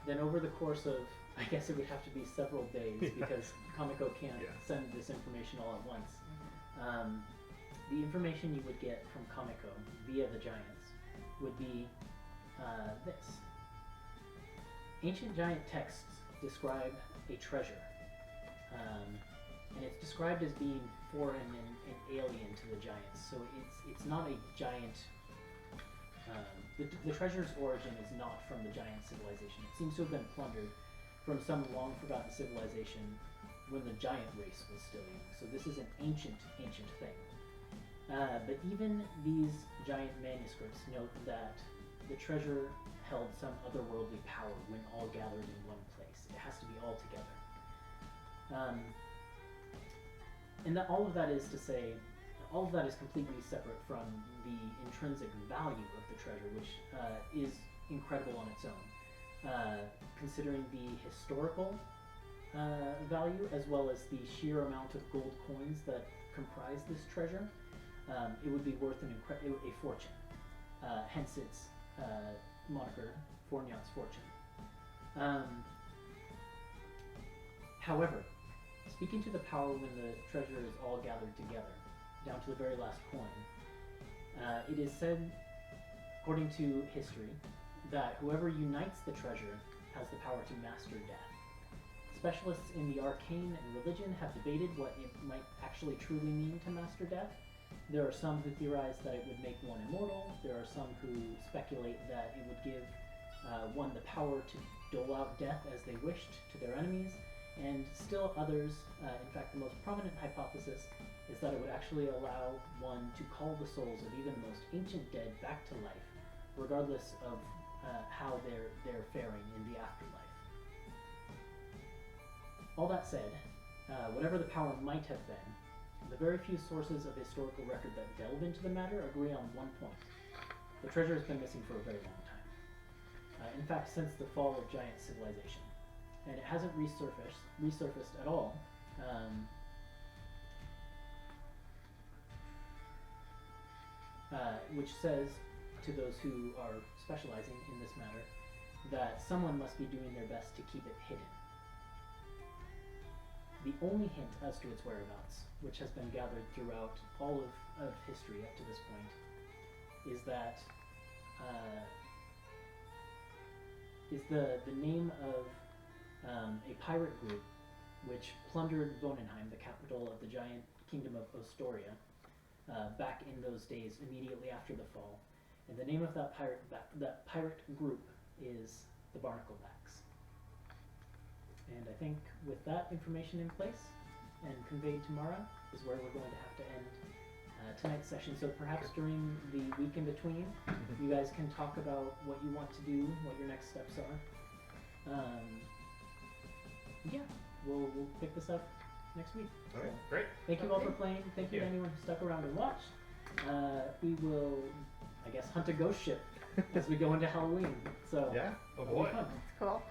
then over the course of, I guess it would have to be several days Yeah. because Kamiko can't Yeah. send this information all at once. The information you would get from Kamiko via the Giants would be this. Ancient giant texts describe a treasure, and it's described as being foreign and alien to the Giants. So it's not a giant. The treasure's origin is not from the giant civilization. It seems to have been plundered from some long forgotten civilization when the giant race was still young. So this is an ancient thing. But even these giant manuscripts note that the treasure held some otherworldly power when all gathered in one place. It has to be all together. And that all of that is to say, all of that is completely separate from the intrinsic value of the treasure, which is incredible on its own. Considering the historical value as well as the sheer amount of gold coins that comprise this treasure, it would be worth a fortune. Hence its moniker, Fornyaut's Fortune. However, speaking to the power when the treasure is all gathered together, down to the very last coin, it is said, according to history, that whoever unites the treasure has the power to master death. Specialists in the arcane and religion have debated what it might actually truly mean to master death. There are some who theorize that it would make one immortal. There are some who speculate that it would give one the power to dole out death as they wished to their enemies. And still others, in fact the most prominent hypothesis, is that it would actually allow one to call the souls of even the most ancient dead back to life, regardless of how they're faring in the afterlife. All that said, whatever the power might have been, the very few sources of historical record that delve into the matter agree on one point. The treasure has been missing for a very long time. In fact, since the fall of giant civilization. And it hasn't resurfaced at all. Which says to those who are specializing in this matter that someone must be doing their best to keep it hidden. The only hint as to its whereabouts, which has been gathered throughout all of history up to this point, is that is the name of a pirate group which plundered Vonenheim, the capital of the giant kingdom of Ostoria, back in those days immediately after the fall. And the name of that pirate group is the Barnaclebacks. And I think with that information in place, and conveyed tomorrow is where we're going to have to end tonight's session. So perhaps during the week in between, you guys can talk about what you want to do, what your next steps are. Yeah, we'll pick this up next week. Okay. Great. Thank you all for Okay. playing. Thank you to Yeah. anyone who stuck around and watched. We will, I guess, hunt a ghost ship as we go into Halloween. So Yeah. Oh it'll be boy. fun. That's cool.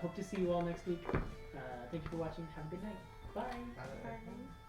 Hope to see you all next week. Thank you for watching. Have a good night. Bye. Bye. Bye.